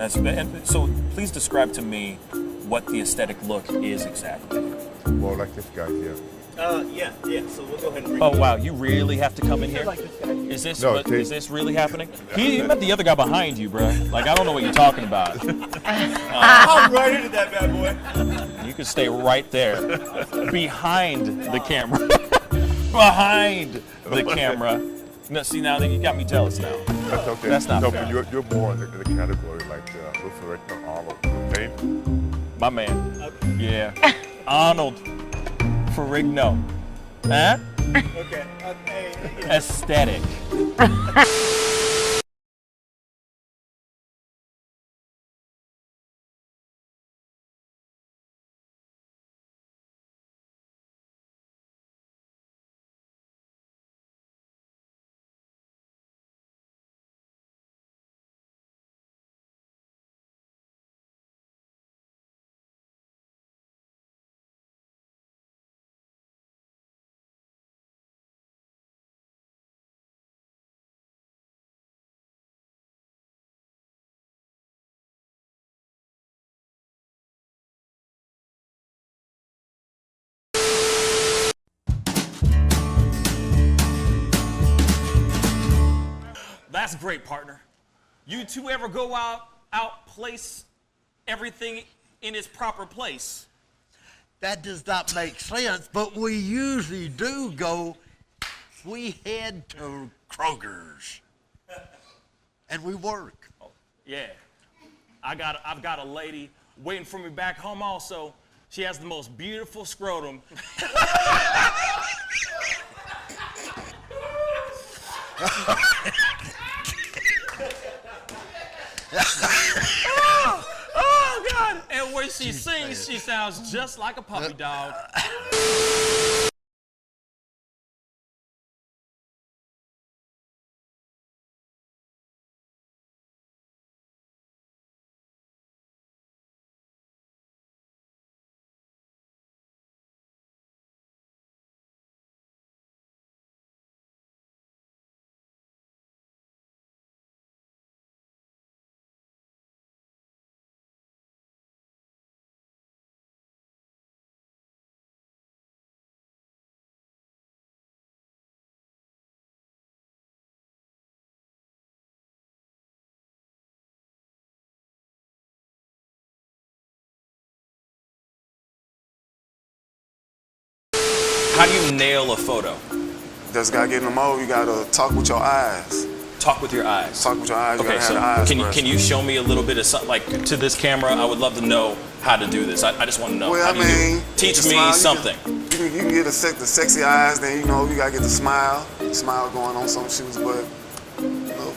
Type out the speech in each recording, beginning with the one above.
And so please describe to me what the aesthetic look is exactly. More like this guy here. Yeah. So we'll go ahead and bring Oh wow, you really have to come in here? like this guy. Is this No, is this really happening? He met the other guy behind you, bro. Like I don't know what you're talking about. I'm right into that bad boy. You can stay right there, behind the camera, behind the camera. No, see now that you got me jealous now. That's okay. That's not no, fair. but you're more in the category like Wilfred Arnold. Okay? My man. Yeah. Arnold Ferrigno. Huh? Okay. Aesthetic. That's great, partner. You two ever go out place everything in its proper place? That does not make sense, but we usually do go. We head to Kroger's, and we work. Oh, yeah. I've got a lady waiting for me back home also. She has the most beautiful scrotum. Oh, God! And when she sings, she sounds just like a puppy dog. How do you nail a photo? Just gotta get in the mode. You gotta talk with your eyes. Talk with your eyes. Talk with your eyes. You Okay, gotta so have the eyes can you show me a little bit of something, like to this camera? I would love to know how to do this. I just want to know. Well, how I do you do mean, it? Teach the me smile, something. You can get the sexy eyes. Then you know you gotta get the smile. Smile going on some shoes, but you know.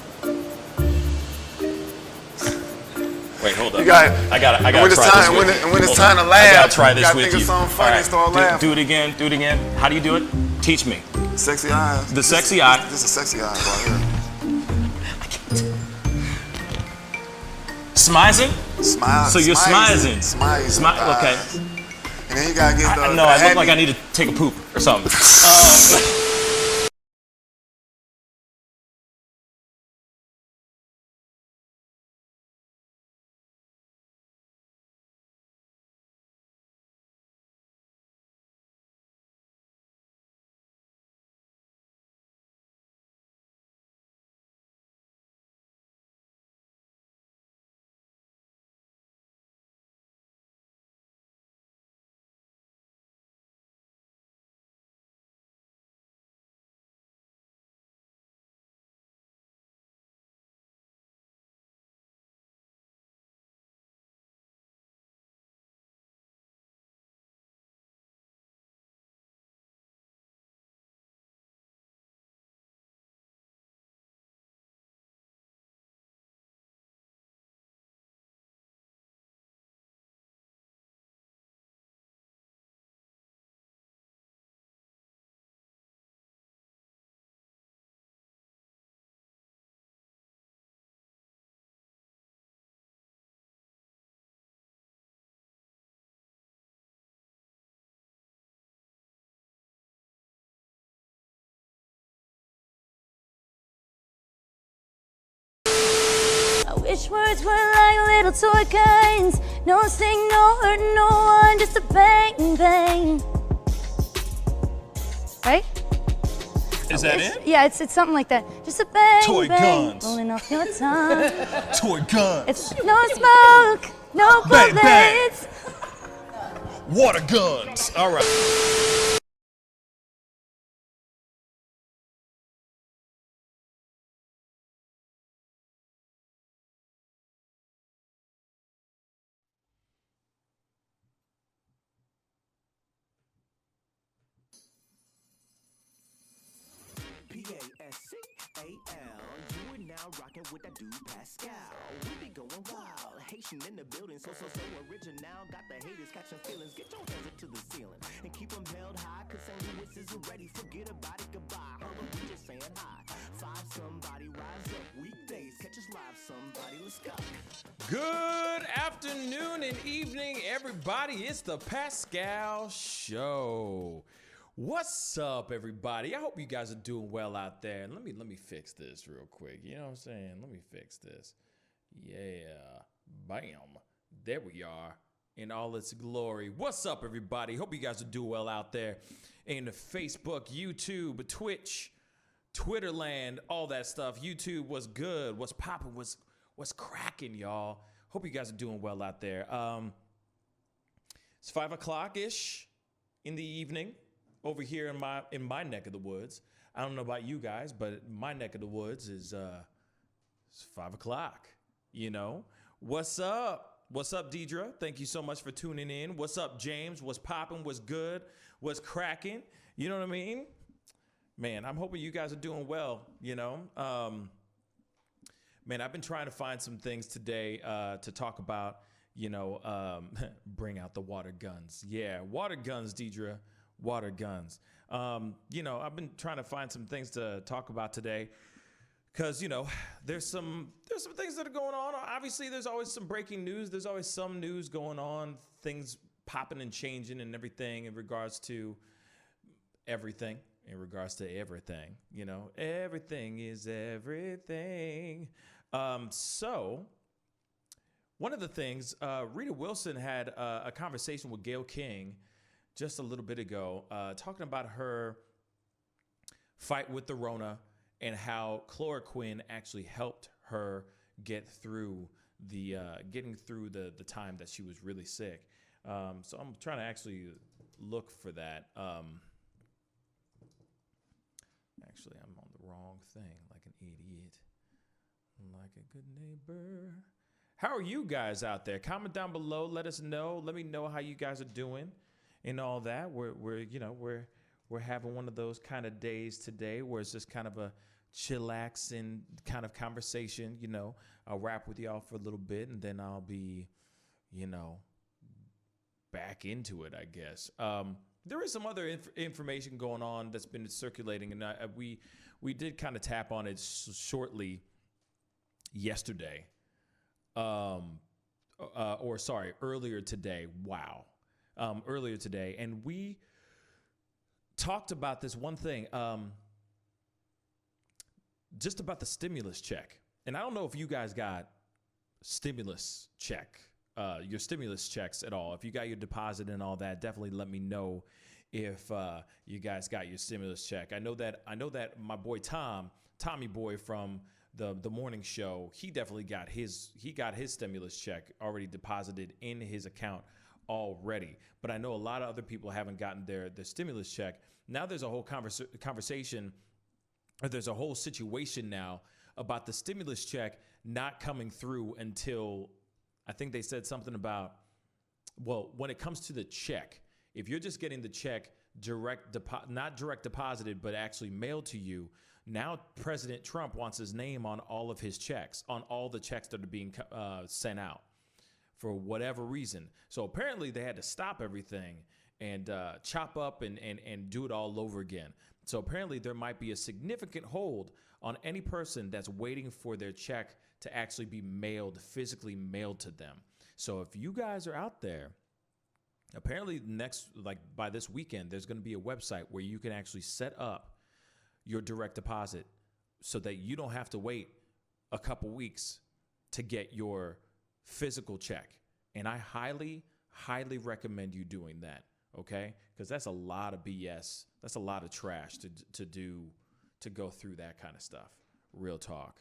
Wait, hold up. You got. I gotta when it's try time, this with you. when it's Hold time on. to laugh, I gotta try this you gotta with think you. of something funny and start laughing. Do it again. Do it again. How do you do it? Teach me. Sexy eyes. The sexy eye. This is sexy eyes right here. Smizing? Smile. So you're smizing. Smile. Okay. And then you gotta get the. No, I look like I need to take a poop or something. wish words were like little toy guns. No sting, no hurt, no one, just a bang, bang. Right? Is that it? Yeah, it's something like that. Just a bang, Toy bang, guns. rolling off your tongue. Toy guns. It's no smoke, no Bang, bang. bullets. Water guns. All right. Pascal, you are now rocking with that dude Pascal. We be going wild, Haitian in the building, so original. Got the haters catching feelings. Get your hands up to the ceiling and keep them held high, cause St. Louis isn't ready. Forget about it, goodbye. Hold on, we just saying hi. Five somebody rise up, weekdays catch us live. Somebody, let's go. Good afternoon and evening, everybody. It's the Pascal Show. What's up, everybody? I hope you guys are doing well out there. And let me fix this real quick. You know what I'm saying? Let me fix this. Yeah. Bam. There we are in all its glory. What's up, everybody? Hope you guys are doing well out there in Facebook, YouTube, Twitch, Twitterland, all that stuff. YouTube was good. What's popping? What's cracking, y'all? Hope you guys are doing well out there. It's 5 o'clock-ish in the evening. Over here in my neck of the woods. I don't know about you guys, but my neck of the woods is it's 5 o'clock. You know, what's up? What's up, Deidre? Thank you so much for tuning in. What's up, James? What's popping? What's good? What's cracking? You know what I mean? Man, I'm hoping you guys are doing well. You know, man, I've been trying to find some things today to talk about. You know, bring out the water guns. Yeah, water guns, Deidre. Water guns. You know, I've been trying to find some things to talk about today because, you know, there's some things that are going on. Obviously, there's always some breaking news. There's always some news going on, things popping and changing and everything in regards to everything, you know, everything is everything. So one of the things, Rita Wilson had a conversation with Gayle King just a little bit ago, talking about her fight with the Rona and how chloroquine actually helped her get through getting through the time that she was really sick. So I'm trying to actually look for that. Actually, I'm on the wrong thing, like an idiot, like a good neighbor. How are you guys out there? Comment down below. Let us know. Let me know how you guys are doing. And all that, we're having one of those kind of days today where it's just kind of a chillaxing kind of conversation. You know, I'll rap with y'all for a little bit and then I'll be, you know, back into it, I guess. There is some other information going on that's been circulating, and we did kind of tap on it shortly yesterday, earlier today. Wow. Earlier today, and we talked about this one thing, just about the stimulus check. And I don't know if you guys got stimulus check, your stimulus checks at all. If you got your deposit and all that, definitely let me know if you guys got your stimulus check. I know that my boy Tommy Boy from the morning show, he definitely got his stimulus check already deposited in his account already, but I know a lot of other people haven't gotten their stimulus check. Now there's a whole conversation, or there's a whole situation now about the stimulus check not coming through until, I think they said something about, well, when it comes to the check, if you're just getting the check not direct deposited, but actually mailed to you, now President Trump wants his name on all of his checks, on all the checks that are being sent out, for whatever reason. So apparently they had to stop everything and chop up and do it all over again. So apparently there might be a significant hold on any person that's waiting for their check to actually be physically mailed to them. So if you guys are out there, apparently by this weekend, there's going to be a website where you can actually set up your direct deposit so that you don't have to wait a couple weeks to get your physical check. And I highly, highly recommend you doing that, okay? Because that's a lot of BS. That's a lot of trash to go through that kind of stuff. Real talk.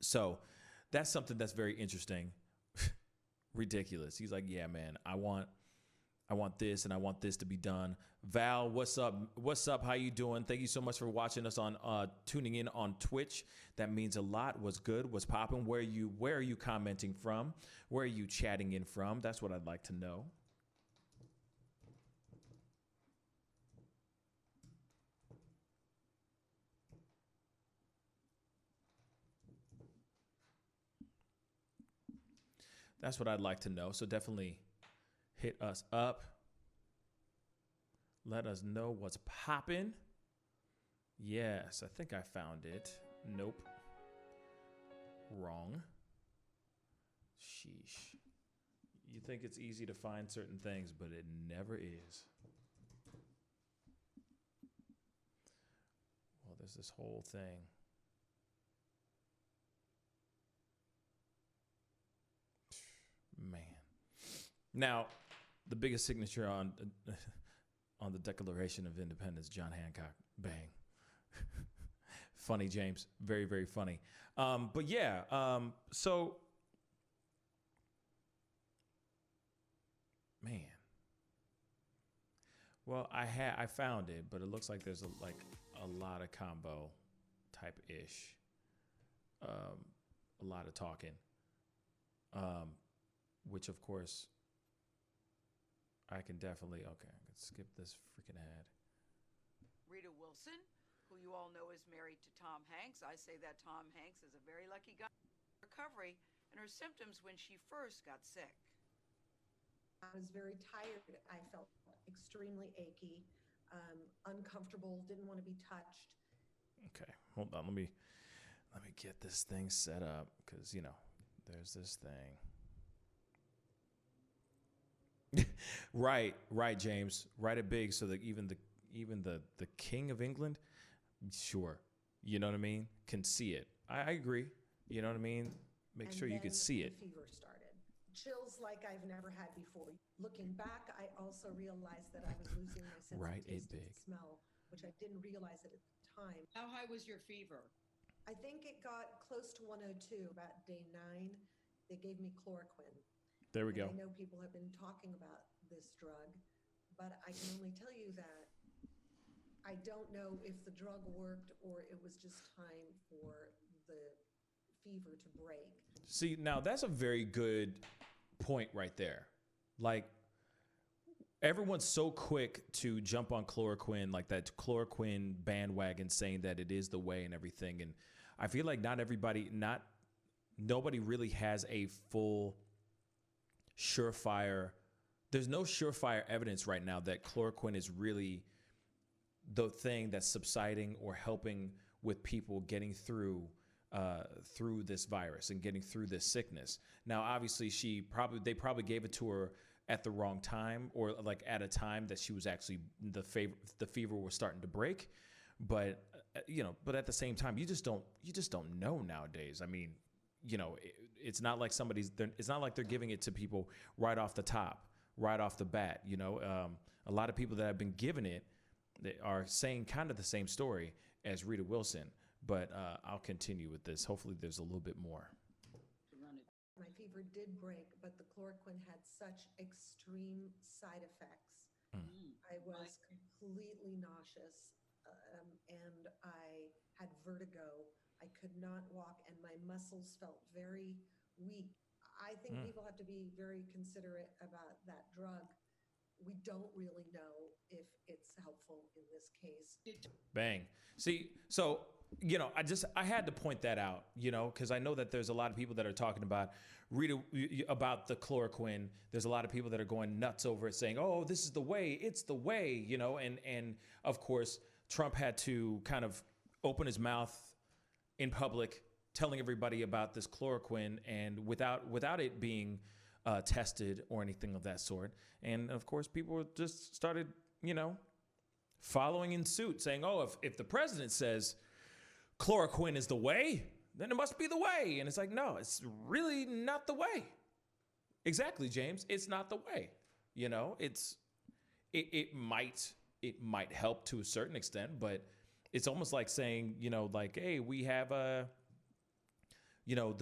So that's something that's very interesting. Ridiculous. He's like, yeah, man, I want this and I want this to be done. Val, what's up? What's up? How you doing? Thank you so much for watching us on tuning in on Twitch. That means a lot. What's good? What's popping? Where are you commenting from? Where are you chatting in from? That's what I'd like to know. That's what I'd like to know. So definitely hit us up. Let us know what's popping. Yes, I think I found it. Nope. Wrong. Sheesh. You think it's easy to find certain things, but it never is. Well, there's this whole thing. Man. Now, the biggest signature on the Declaration of Independence, John Hancock. Bang. Funny, James. Very, very funny. But yeah, so, man. Well, I found it, but it looks like there's a lot of combo type ish. A lot of talking. Which of course I can definitely, okay, I can skip this freaking ad. Rita Wilson, who you all know is married to Tom Hanks. I say that Tom Hanks is a very lucky guy. Recovery and her symptoms when she first got sick. I was very tired. I felt extremely achy, uncomfortable, didn't want to be touched. Okay, hold on. Let me get this thing set up because, you know, there's this thing. Right, James. Write it big so that even the King of England, sure, you know what I mean, can see it. I agree. You know what I mean? Make sure you can see it. The fever started. Chills like I've never had before. Looking back, I also realized that I was losing my sense of taste and smell, which I didn't realize it at the time. How high was your fever? I think it got close to 102 about day 9. They gave me chloroquine. There we go. I know people have been talking about this drug, but I can only tell you that I don't know if the drug worked or it was just time for the fever to break. See, now that's a very good point right there. Like, everyone's so quick to jump on chloroquine, like that chloroquine bandwagon, saying that it is the way and everything. And I feel like nobody really has a full surefire. There's no surefire evidence right now that chloroquine is really the thing that's subsiding or helping with people getting through this virus and getting through this sickness. Now, obviously, they probably gave it to her at the wrong time, or like at a time that she was actually the fever was starting to break. But but at the same time, you just don't know nowadays. I mean, it's not like it's not like they're giving it to people right off the top, right off the bat. A lot of people that have been given it, they are saying kind of the same story as Rita Wilson. But I'll continue with this. Hopefully there's a little bit more. My fever did break, but the chloroquine had such extreme side effects. I was completely nauseous, and I had vertigo. I could not walk, and my muscles felt very weak. I think people have to be very considerate about that drug. We don't really know if it's helpful in this case. Bang. See, so, I had to point that out, because I know that there's a lot of people that are talking about about the chloroquine. There's a lot of people that are going nuts over it, saying, oh, this is the way, it's the way, and of course, Trump had to kind of open his mouth in public, telling everybody about this chloroquine, and without it being tested or anything of that sort. And of course, people just started, following in suit, saying, oh, if the president says chloroquine is the way, then it must be the way. And it's like, no, it's really not the way. Exactly, James. It's not the way. You know, it might help to a certain extent, but it's almost like saying, you know, like, hey, we have the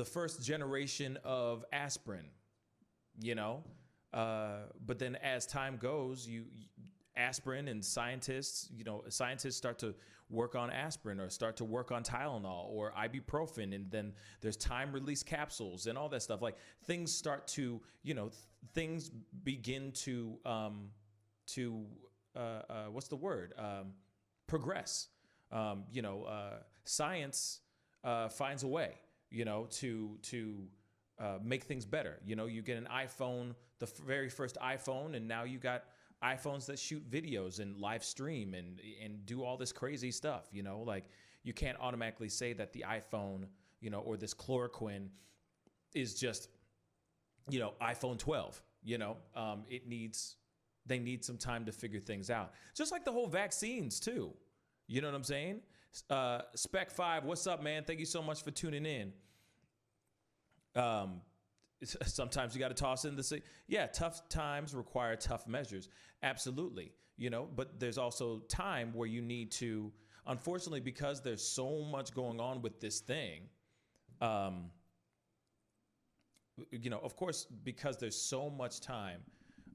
first generation of aspirin, you know, but then as time goes, aspirin and scientists start to work on aspirin or start to work on Tylenol or ibuprofen. And then there's time release capsules and all that stuff. Like things start to, things begin to what's the word? Progress. Science finds a way, to make things better. You get an iPhone, the very first iPhone, and now you got iPhones that shoot videos and live stream and do all this crazy stuff. Like you can't automatically say that the iPhone, or this chloroquine is just, iPhone 12. They need some time to figure things out. Just like the whole vaccines too. You know what I'm saying? Spec 5, what's up, man? Thank you so much for tuning in. Sometimes you got to toss in tough times require tough measures. Absolutely. But there's also time where you need to, unfortunately, because there's so much going on with this thing, of course, because there's so much time,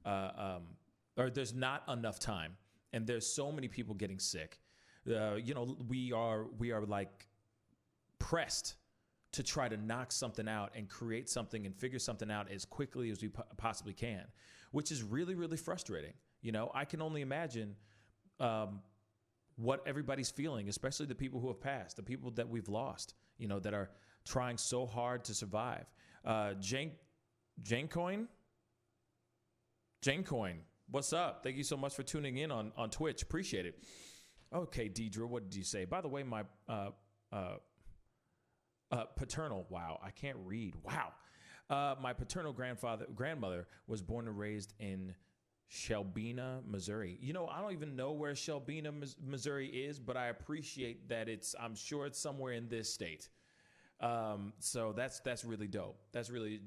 or there's not enough time, and there's so many people getting sick. We are like pressed to try to knock something out and create something and figure something out as quickly as we possibly can, which is really, really frustrating. I can only imagine what everybody's feeling, especially the people who have passed, the people that we've lost, that are trying so hard to survive. Jane Coin, what's up? Thank you so much for tuning in on Twitch. Appreciate it. Okay, Deidre, what did you say? By the way, my paternal, wow, I can't read. Wow. My paternal grandmother was born and raised in Shelbina, Missouri. I don't even know where Shelbina, Missouri is, but I appreciate that I'm sure it's somewhere in this state. So that's really dope. That's really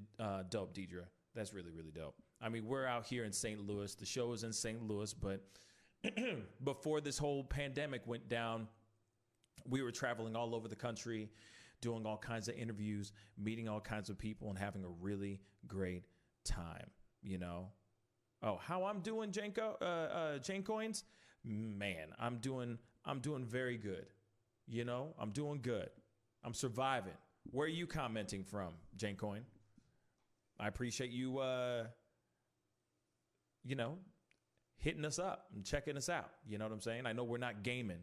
dope, Deidre. That's really, really dope. I mean, we're out here in St. Louis. The show is in St. Louis, but before this whole pandemic went down, we were traveling all over the country, doing all kinds of interviews, meeting all kinds of people, and having a really great time, Oh, how I'm doing, Jane Coins? Man, I'm doing very good. I'm doing good. I'm surviving. Where are you commenting from, Jane Coin? I appreciate you, hitting us up and checking us out. You know what I'm saying? I know we're not gaming,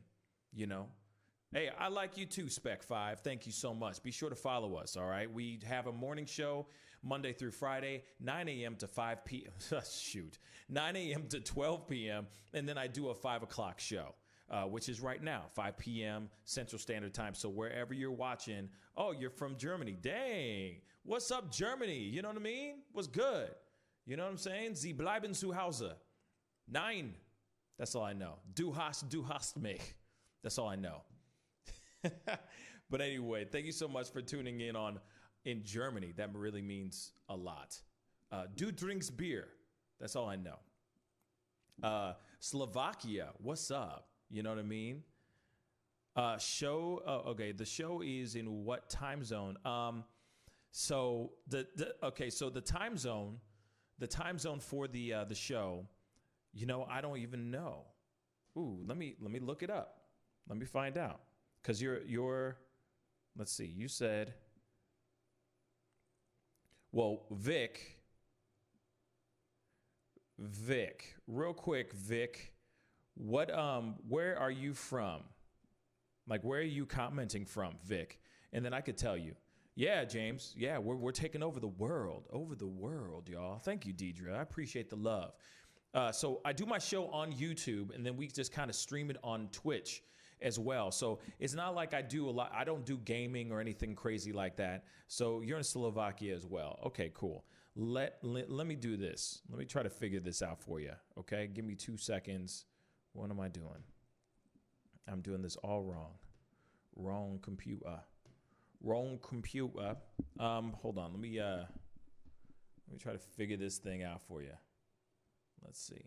Hey, I like you too, Spec 5. Thank you so much. Be sure to follow us, all right? We have a morning show Monday through Friday, 9 a.m. to 5 p.m. 9 a.m. to 12 p.m. And then I do a 5 o'clock show, which is right now, 5 p.m. Central Standard Time. So wherever you're watching, oh, you're from Germany. Dang. What's up, Germany? You know what I mean? What's good? You know what I'm saying? Sie bleiben zu Hause. Nein. That's all I know. Du hast mich. That's all I know. But anyway, thank you so much for tuning in Germany. That really means a lot. Du drinks beer. That's all I know. Slovakia, what's up? You know what I mean? Okay, the show is in what time zone? So the time zone for the show, I don't even know. Ooh, let me look it up. Let me find out. Because you're, let's see, you said, well, Vic, real quick, Vic, where are you from? Like, where are you commenting from, Vic? And then I could tell you. Yeah, James. Yeah, we're taking over the world, y'all. Thank you, Deidre. I appreciate the love. So I do my show on YouTube, and then we just kind of stream it on Twitch as well. So it's not like I do a lot. I don't do gaming or anything crazy like that. So you're in Slovakia as well. Okay, cool. Let me do this. Let me try to figure this out for you. Okay, give me 2 seconds. What am I doing? I'm doing this all wrong. Wrong computer. Wrong computer. Hold on. Let me try to figure this thing out for you. Let's see.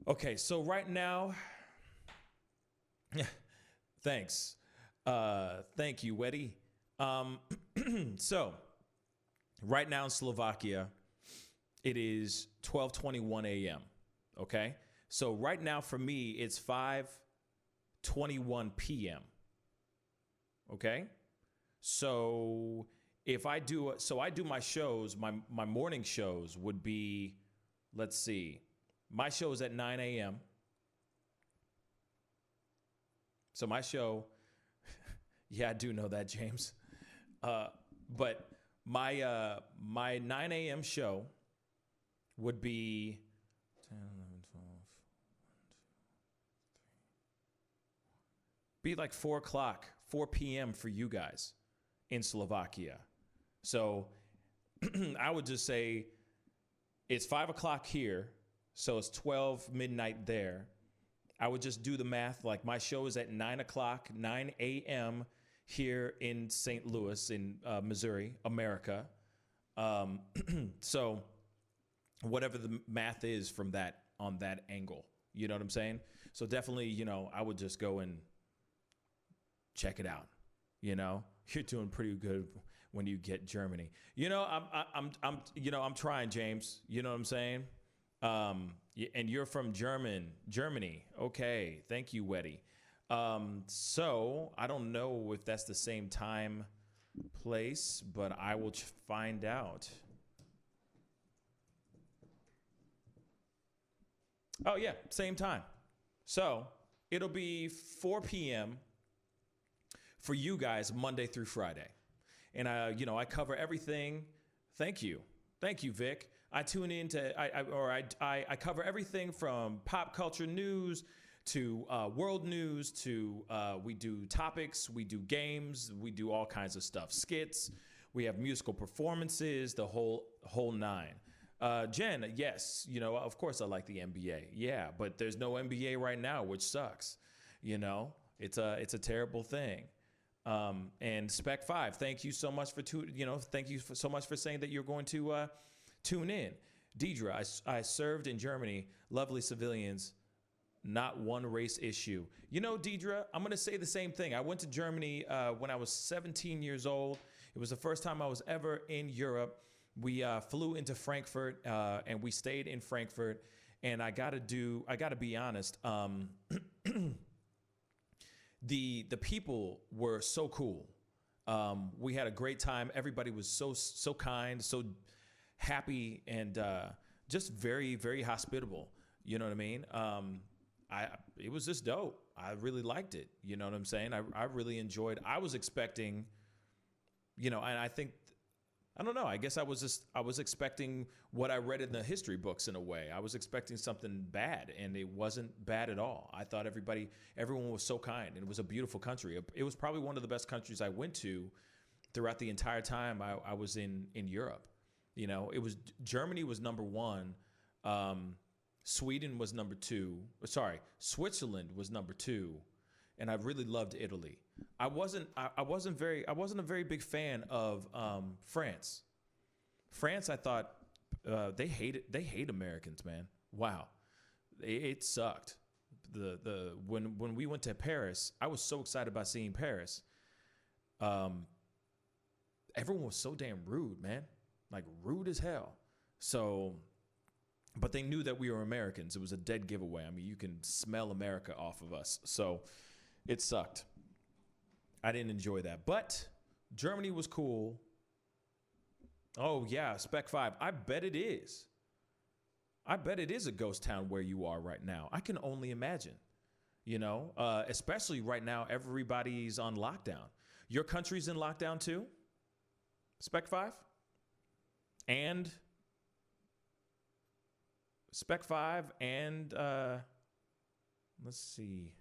Okay, so right now, thanks. Thank you, Weddy. So, right now in Slovakia, it is 12:21 a.m. Okay, so right now for me, it's 5:21 p.m. Okay, so if I do, I do my shows. My morning shows would be, let's see. My show is at 9 a.m. So my show, yeah, I do know that, James. But my 9 a.m. show would be 10, 11, 12, 1, 2, 3. Be like 4 o'clock, 4 p.m. for you guys in Slovakia. So I would just say it's 5 o'clock here. So it's 12 midnight there. I would just do the math. Like my show is at 9 o'clock, 9 a.m. here in St. Louis in Missouri, America. So whatever the math is from that on that angle, you know what I'm saying? So definitely, you know, I would just go and check it out. You know, you're doing pretty good when you get Germany. You know, I'm trying, James. You know what I'm saying? And you're from Germany. Okay. Thank you, Weddy. So I don't know if that's the same time, place, but I will find out. Oh yeah, same time. So it'll be 4 p.m. for you guys Monday through Friday. And I cover everything. Thank you, Vic. I tune in to, I cover everything from pop culture news to world news to we do topics, we do games, we do all kinds of stuff, skits, we have musical performances, the whole nine. Jen, yes, of course I like the NBA, yeah, but there's no NBA right now, which sucks. It's a terrible thing. And Spec 5, thank you so much for so much for saying that you're going to tune in. Deidre, I served in Germany. Lovely civilians, not one race issue. Deidre, I'm going to say the same thing. I went to Germany when I was 17 years old. It was the first time I was ever in Europe. We flew into Frankfurt and we stayed in Frankfurt. And I got to be honest. The people were so cool. We had a great time. Everybody was so kind, so happy, and just very, very hospitable. You know what I mean? It was just dope. I really liked it. You know what I'm saying? I really enjoyed. I was expecting, and I think, I don't know. I guess I was expecting what I read in the history books in a way. I was expecting something bad, and it wasn't bad at all. I thought everyone was so kind, and it was a beautiful country. It was probably one of the best countries I went to throughout the entire time I was in Europe. Germany was number one. Sweden was number two. Sorry, Switzerland was number two, and I really loved Italy. I wasn't a very big fan of France. France, I thought they hate Americans, man. Wow, it sucked. When we went to Paris, I was so excited about seeing Paris. Everyone was so damn rude, man. Like rude as hell. So, but they knew that we were Americans. It was a dead giveaway. I mean, you can smell America off of us. So it sucked. I didn't enjoy that. But Germany was cool. Oh, yeah, Spec 5. I bet it is. I bet it is a ghost town where you are right now. I can only imagine. Especially right now, everybody's on lockdown. Your country's in lockdown too? Spec 5? And Spec 5 and let's see.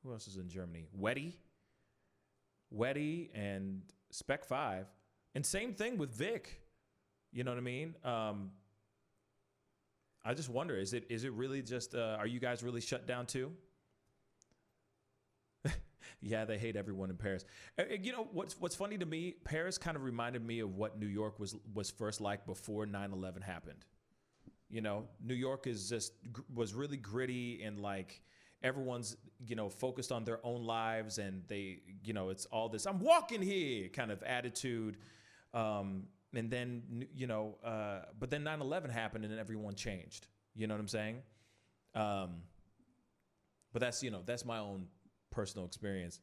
Who else is in Germany? Weddy? Weddy and Spec 5. And same thing with Vic. You know what I mean? I just wonder, is it really just, are you guys really shut down too? Yeah, they hate everyone in Paris. You know, what's funny to me, Paris kind of reminded me of what New York was first like before 9/11 happened. You know, New York was really gritty and like everyone's, you know, focused on their own lives and they, you know, it's all this, I'm walking here kind of attitude. And then, you know, but then 9/11 happened and everyone changed. You know what I'm saying? But that's, you know, that's my own personal experience.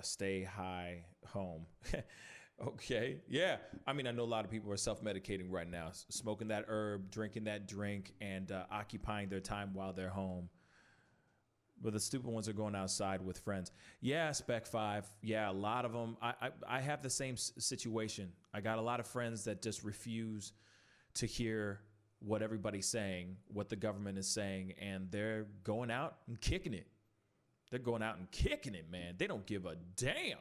Stay high home. Okay. Yeah. I mean, I know a lot of people are self-medicating right now, smoking that herb, drinking that drink, and occupying their time while they're home. But the stupid ones are going outside with friends. Yeah, Spec 5. Yeah, a lot of them. I have the same situation. I got a lot of friends that just refuse to hear what everybody's saying, what the government is saying, and they're going out and kicking it. They're going out and kicking it, man. They don't give a damn.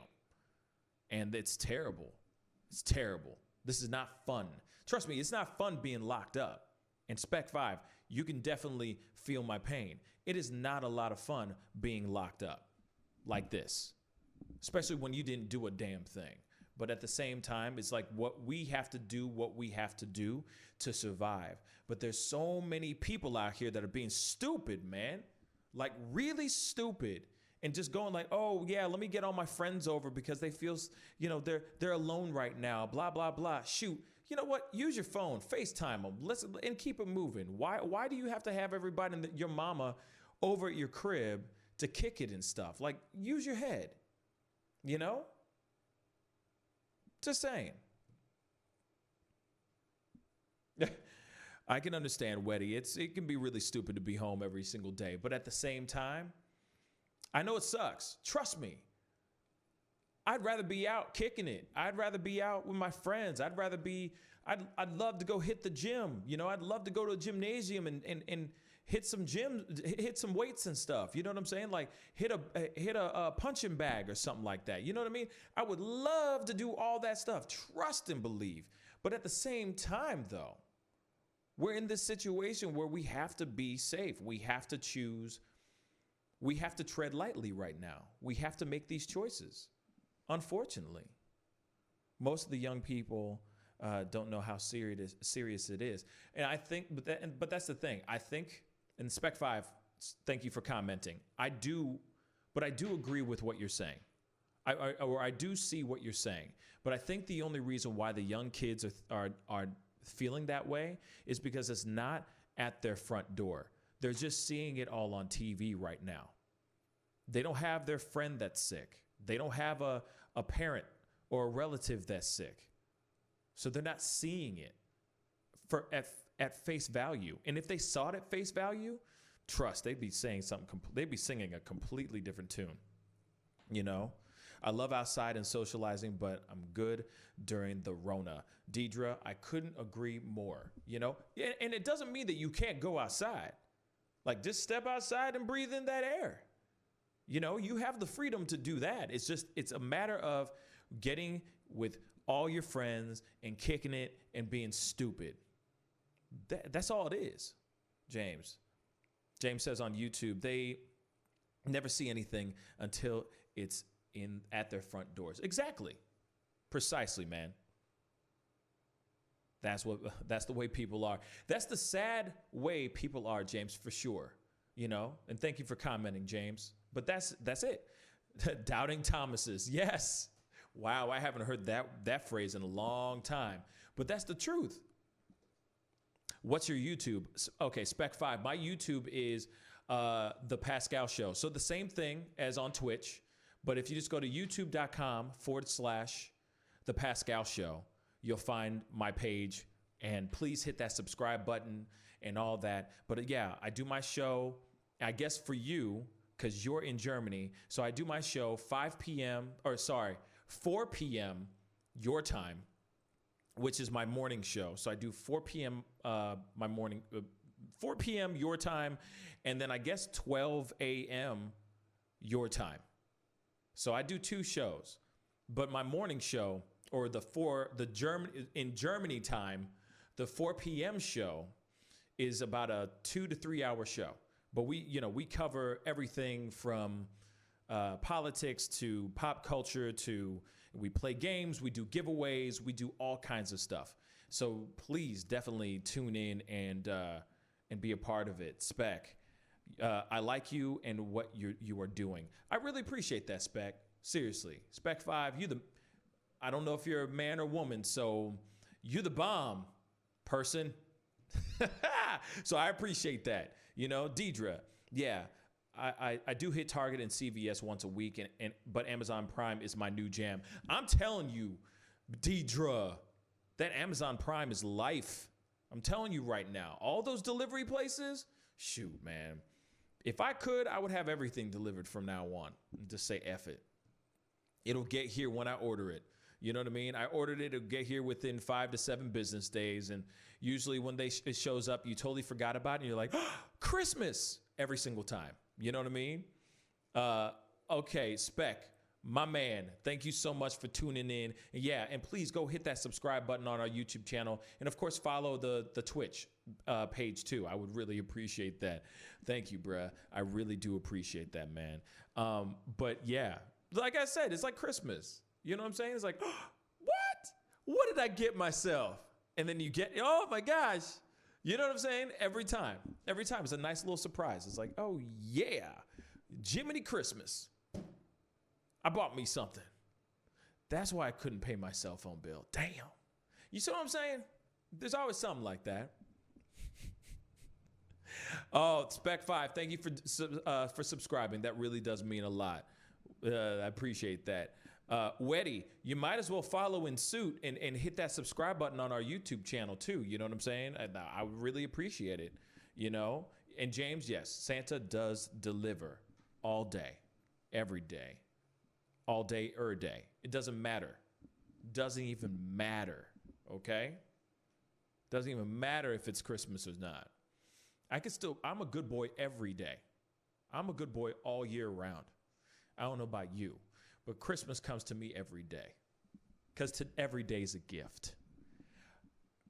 And it's terrible. It's terrible. This is not fun. Trust me, it's not fun being locked up. And Spec 5, you can definitely feel my pain. It is not a lot of fun being locked up like this, especially when you didn't do a damn thing. But at the same time, it's like what we have to do to survive. But there's so many people out here that are being stupid, man, like really stupid. And just going like, oh, yeah, let me get all my friends over because they feel, you know, they're alone right now, blah, blah, blah. Shoot, you know what? Use your phone, FaceTime them, and keep it moving. Why do you have to have everybody and your mama over at your crib to kick it and stuff? Like, use your head, you know? Just saying. I can understand, Weddy. It can be really stupid to be home every single day. But at the same time, I know it sucks. Trust me. I'd rather be out kicking it. I'd rather be out with my friends. I'd love to go hit the gym. You know, I'd love to go to a gymnasium and hit some weights and stuff. You know what I'm saying? Like hit a punching bag or something like that. You know what I mean? I would love to do all that stuff. Trust and believe. But at the same time, though, we're in this situation where we have to be safe. We have to choose. We have to tread lightly right now. We have to make these choices. Unfortunately, most of the young people don't know how serious it is. And I think, but that's the thing. I think, and Spec 5, thank you for commenting. I do agree with what you're saying. I do see what you're saying. But I think the only reason why the young kids are feeling that way is because it's not at their front door. They're just seeing it all on TV right now. They don't have their friend that's sick. They don't have a parent or a relative that's sick. So they're not seeing it at face value. And if they saw it at face value, trust, they'd be saying something, they'd be singing a completely different tune. You know, I love outside and socializing, but I'm good during the Rona. Deidre, I couldn't agree more, you know, and it doesn't mean that you can't go outside. Like just step outside and breathe in that air. You know, you have the freedom to do that. It's a matter of getting with all your friends and kicking it and being stupid. That's all it is, James. James says on YouTube, they never see anything until it's at their front doors. Exactly. Precisely, man. That's the way people are. That's the sad way people are, James, for sure. You know, and thank you for commenting, James. But that's it. Doubting Thomases. Yes. Wow, I haven't heard that phrase in a long time. But that's the truth. What's your YouTube? Okay, Spec 5. My YouTube is The Pascal Show. So the same thing as on Twitch. But if you just go to youtube.com/The Pascal Show, you'll find my page. And please hit that subscribe button and all that. But yeah, I do my show, I guess for you, because you're in Germany. So I do my show 4 p.m. your time, which is my morning show. So I do 4 p.m. 4 p.m. your time, and then I guess 12 a.m. your time. So I do 2 shows, but my morning show or in Germany time, the 4 p.m. show is about a 2 to 3 hour show. But we cover everything from politics to pop culture to we play games, we do giveaways, we do all kinds of stuff. So please definitely tune in and be a part of it. Spec, I like you and what you are doing. I really appreciate that, Spec. Seriously, Spec 5, I don't know if you're a man or woman, so you're the bomb, person. So I appreciate that. Deidre, yeah, I do hit Target and CVS once a week, but Amazon Prime is my new jam. I'm telling you, Deidre, that Amazon Prime is life. I'm telling you right now, all those delivery places, shoot, man. If I could, I would have everything delivered from now on. Just say F it. It'll get here when I order it. You know what I mean? I ordered it. It'll get here within 5 to 7 business days. And usually when it shows up, you totally forgot about it. And you're like, oh, Christmas every single time. You know what I mean? Okay, Spec, my man, thank you so much for tuning in. And yeah, and please go hit that subscribe button on our YouTube channel. And of course, follow the Twitch page too. I would really appreciate that. Thank you, bruh. I really do appreciate that, man. But yeah, like I said, it's like Christmas. You know what I'm saying? It's like, what? What did I get myself? And then you get, oh my gosh. You know what I'm saying? Every time it's a nice little surprise. It's like, oh yeah, Jiminy Christmas. I bought me something. That's why I couldn't pay my cell phone bill. Damn. You see what I'm saying? There's always something like that. Oh, Spec 5, thank you for subscribing. That really does mean a lot. I appreciate that. Weddy, you might as well follow in suit and hit that subscribe button on our YouTube channel too. You know what I'm saying? I would really appreciate it, And James, yes, Santa does deliver all day, every day, all day, day. It doesn't matter. Doesn't even matter, okay? Doesn't even matter if it's Christmas or not. I'm a good boy every day. I'm a good boy all year round. I don't know about you. But Christmas comes to me every day because every day is a gift.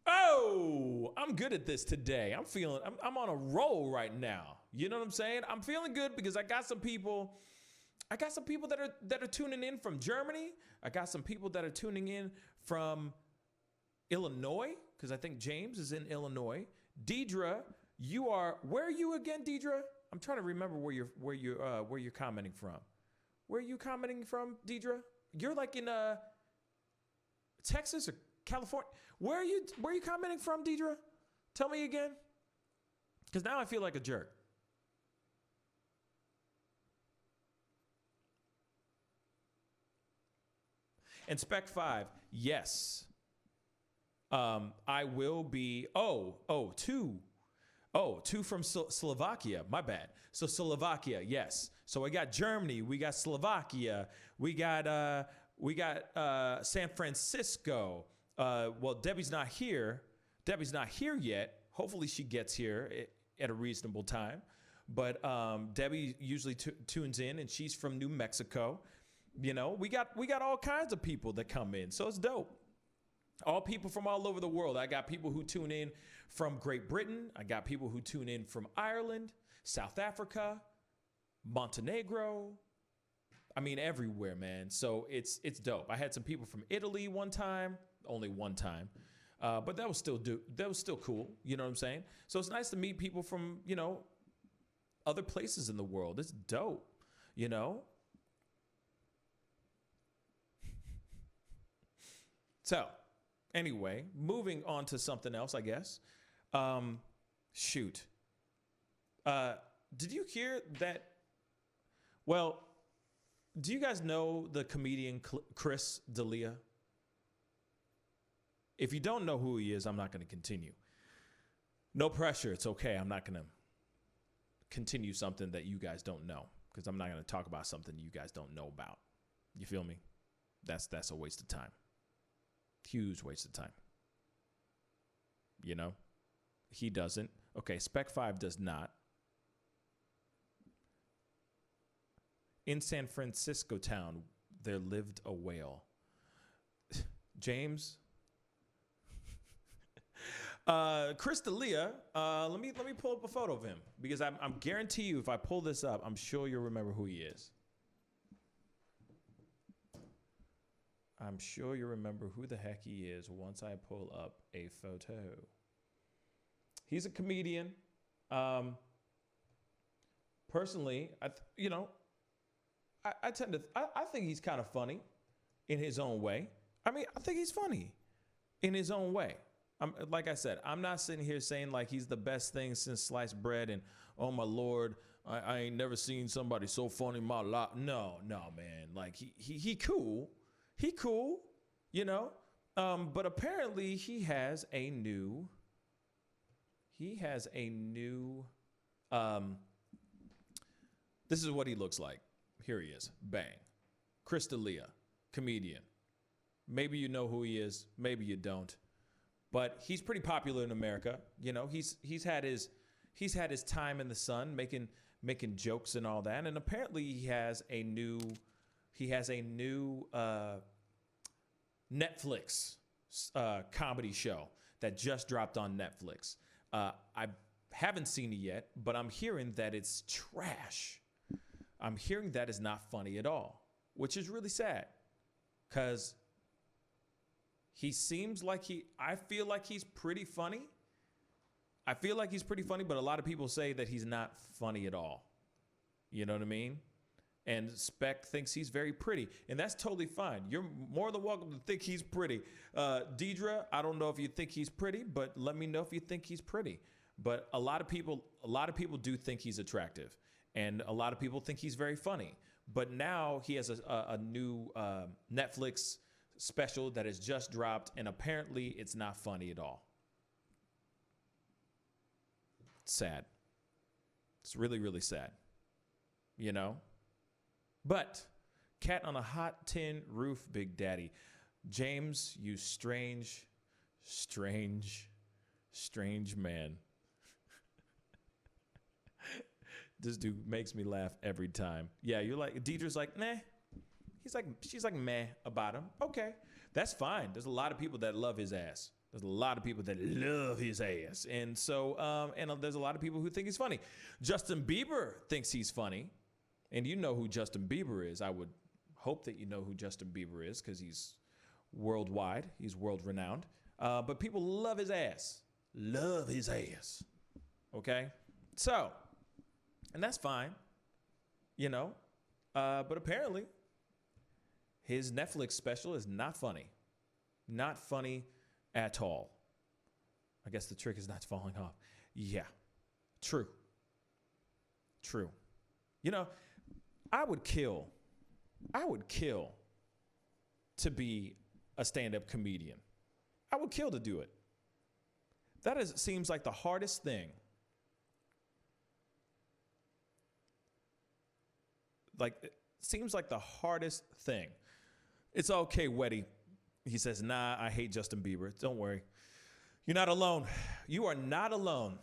Oh, I'm good at this today. I'm on a roll right now. You know what I'm saying? I'm feeling good because I got some people that are tuning in from Germany. I got some people that are tuning in from Illinois because I think James is in Illinois. Deidre, where are you again, Deidre? I'm trying to remember where you're commenting from. Where are you commenting from, Deidre? You're like in Texas or California. Where are you commenting from, Deidre? Tell me again. Because now I feel like a jerk. And Spec 5, yes. I will be, two from Slovakia. My bad. So Slovakia, yes. So we got Germany, we got Slovakia, we got San Francisco. Well, Debbie's not here. Debbie's not here yet. Hopefully she gets here at a reasonable time. But Debbie usually tunes in, and she's from New Mexico. We got all kinds of people that come in, so it's dope. All people from all over the world. I got people who tune in from Great Britain. I got people who tune in from Ireland, South Africa, Montenegro. I mean, everywhere, man. So it's dope. I had some people from Italy one time, only one time, but that was still cool. You know what I'm saying? So it's nice to meet people from other places in the world. It's dope. So. Anyway, moving on to something else, I guess. Shoot. Did you hear that? Well, do you guys know the comedian Chris D'Elia? If you don't know who he is, I'm not going to continue. No pressure. It's okay. I'm not going to continue something that you guys don't know because I'm not going to talk about something you guys don't know about. You feel me? That's a waste of time. Huge waste of time. He doesn't. Okay, Spec 5 does not. In San Francisco town, there lived a whale. James. Chris D'Elia, let me pull up a photo of him because I'm guarantee you if I pull this up, I'm sure you'll remember who he is. I'm sure you remember who the heck he is once I pull up a photo. He's a comedian. Personally, I think he's kind of funny in his own way. I mean, I think he's funny in his own way. Like I said, I'm not sitting here saying like he's the best thing since sliced bread and oh my Lord, I ain't never seen somebody so funny in my life. No, man. Like he cool. He cool, you know. But apparently he has a new this is what he looks like. Here he is. Bang. Chris D'Elia, comedian. Maybe you know who he is, maybe you don't. But he's pretty popular in America. You know, he's had his time in the sun making jokes and all that. And apparently he has a new Netflix comedy show that just dropped on Netflix. I haven't seen it yet, but I'm hearing that it's trash. I'm hearing that it's not funny at all, which is really sad because he seems like I feel like he's pretty funny. I feel like he's pretty funny, but a lot of people say that he's not funny at all. You know what I mean? And Speck thinks he's very pretty, and that's totally fine. You're more than welcome to think he's pretty. Deidre, I don't know if you think he's pretty, but let me know if you think he's pretty. But a lot of people do think he's attractive, and a lot of people think he's very funny. But now he has a new Netflix special that has just dropped, and apparently it's not funny at all. It's sad. It's really, really sad. You know? But cat on a hot tin roof, Big Daddy. James, you strange man. This dude makes me laugh every time. Yeah, you're like, Deidre's like, nah. She's like meh about him. Okay, that's fine. There's a lot of people that love his ass. There's a lot of people that love his ass. And so, and there's a lot of people who think he's funny. Justin Bieber thinks he's funny. And you know who Justin Bieber is. I would hope that you know who Justin Bieber is because he's worldwide. He's world renowned. But people love his ass. Love his ass. Okay? So, and that's fine. You know? But apparently, his Netflix special is not funny. Not funny at all. I guess the trick is not falling off. Yeah. True. You know, I would kill to be a stand-up comedian. I would kill to do it. Seems like the hardest thing. Like, it seems like the hardest thing. It's okay, Weddy. He says, nah, I hate Justin Bieber. Don't worry. You're not alone. You are not alone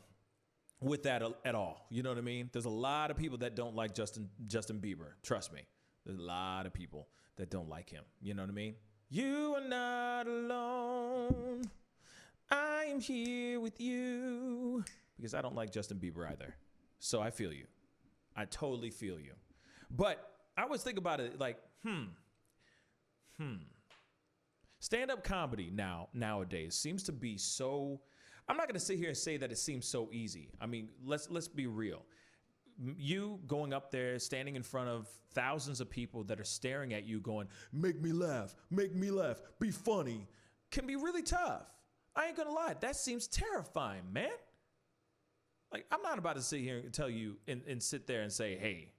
with that at all. You know what I mean? There's a lot of people that don't like Justin Bieber. Trust me. There's a lot of people that don't like him. You know what I mean? You are not alone. I am here with you. Because I don't like Justin Bieber either. So I feel you. I totally feel you. But I always think about it like, stand-up comedy nowadays seems to be so... I'm not going to sit here and say that it seems so easy. I mean, let's be real. You going up there, standing in front of thousands of people that are staring at you going, make me laugh, be funny, can be really tough. I ain't going to lie. That seems terrifying, man. Like, I'm not about to sit here and tell you and sit there and say, hey,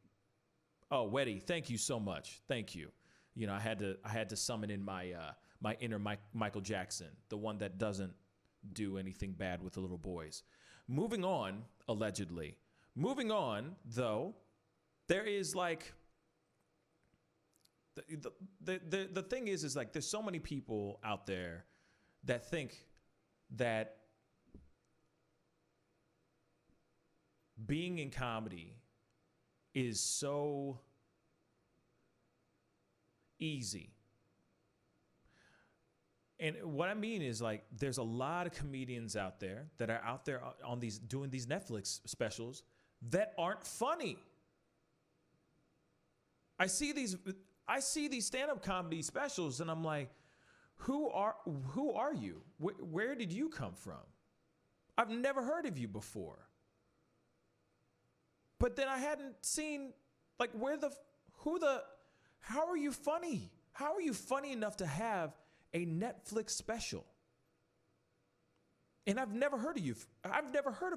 oh, Weddy, thank you so much. Thank you. You know, I had to summon in my inner Michael Jackson, the one that doesn't do anything bad with the little boys. Moving on, allegedly. Moving on, though, there is like the thing is like there's so many people out there that think that being in comedy is so easy. And what I mean is, like, there's a lot of comedians out there that are out there on these doing these Netflix specials that aren't funny. I see these stand-up comedy specials, and I'm like, who are you? Where did you come from? I've never heard of you before. But then I hadn't seen, like, how are you funny? How are you funny enough to have a Netflix special? And I've never heard of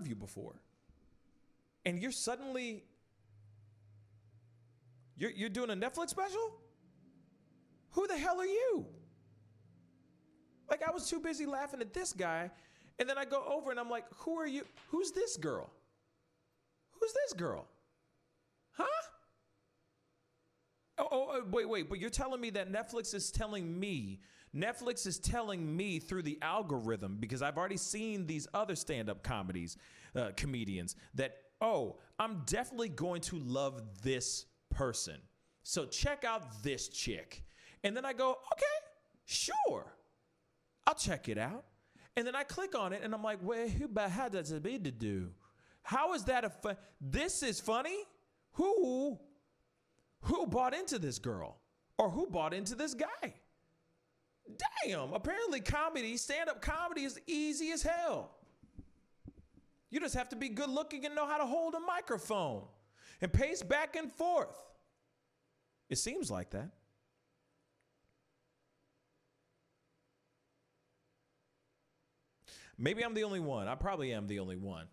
you before. And you're suddenly, you're doing a Netflix special? Who the hell are you? Like, I was too busy laughing at this guy, and then I go over and I'm like, who are you? Who's this girl? Who's this girl? Huh? Wait, but you're telling me that Netflix is telling me through the algorithm, because I've already seen these other stand-up comedians, that, I'm definitely going to love this person. So check out this chick. And then I go, okay, sure. I'll check it out. And then I click on it and I'm like, well, how does it be to do? How is that this is funny? Who bought into this girl? Or who bought into this guy? Damn, apparently stand-up comedy is easy as hell. You just have to be good looking and know how to hold a microphone and pace back and forth. It seems like that. Maybe I'm the only one. I probably am the only one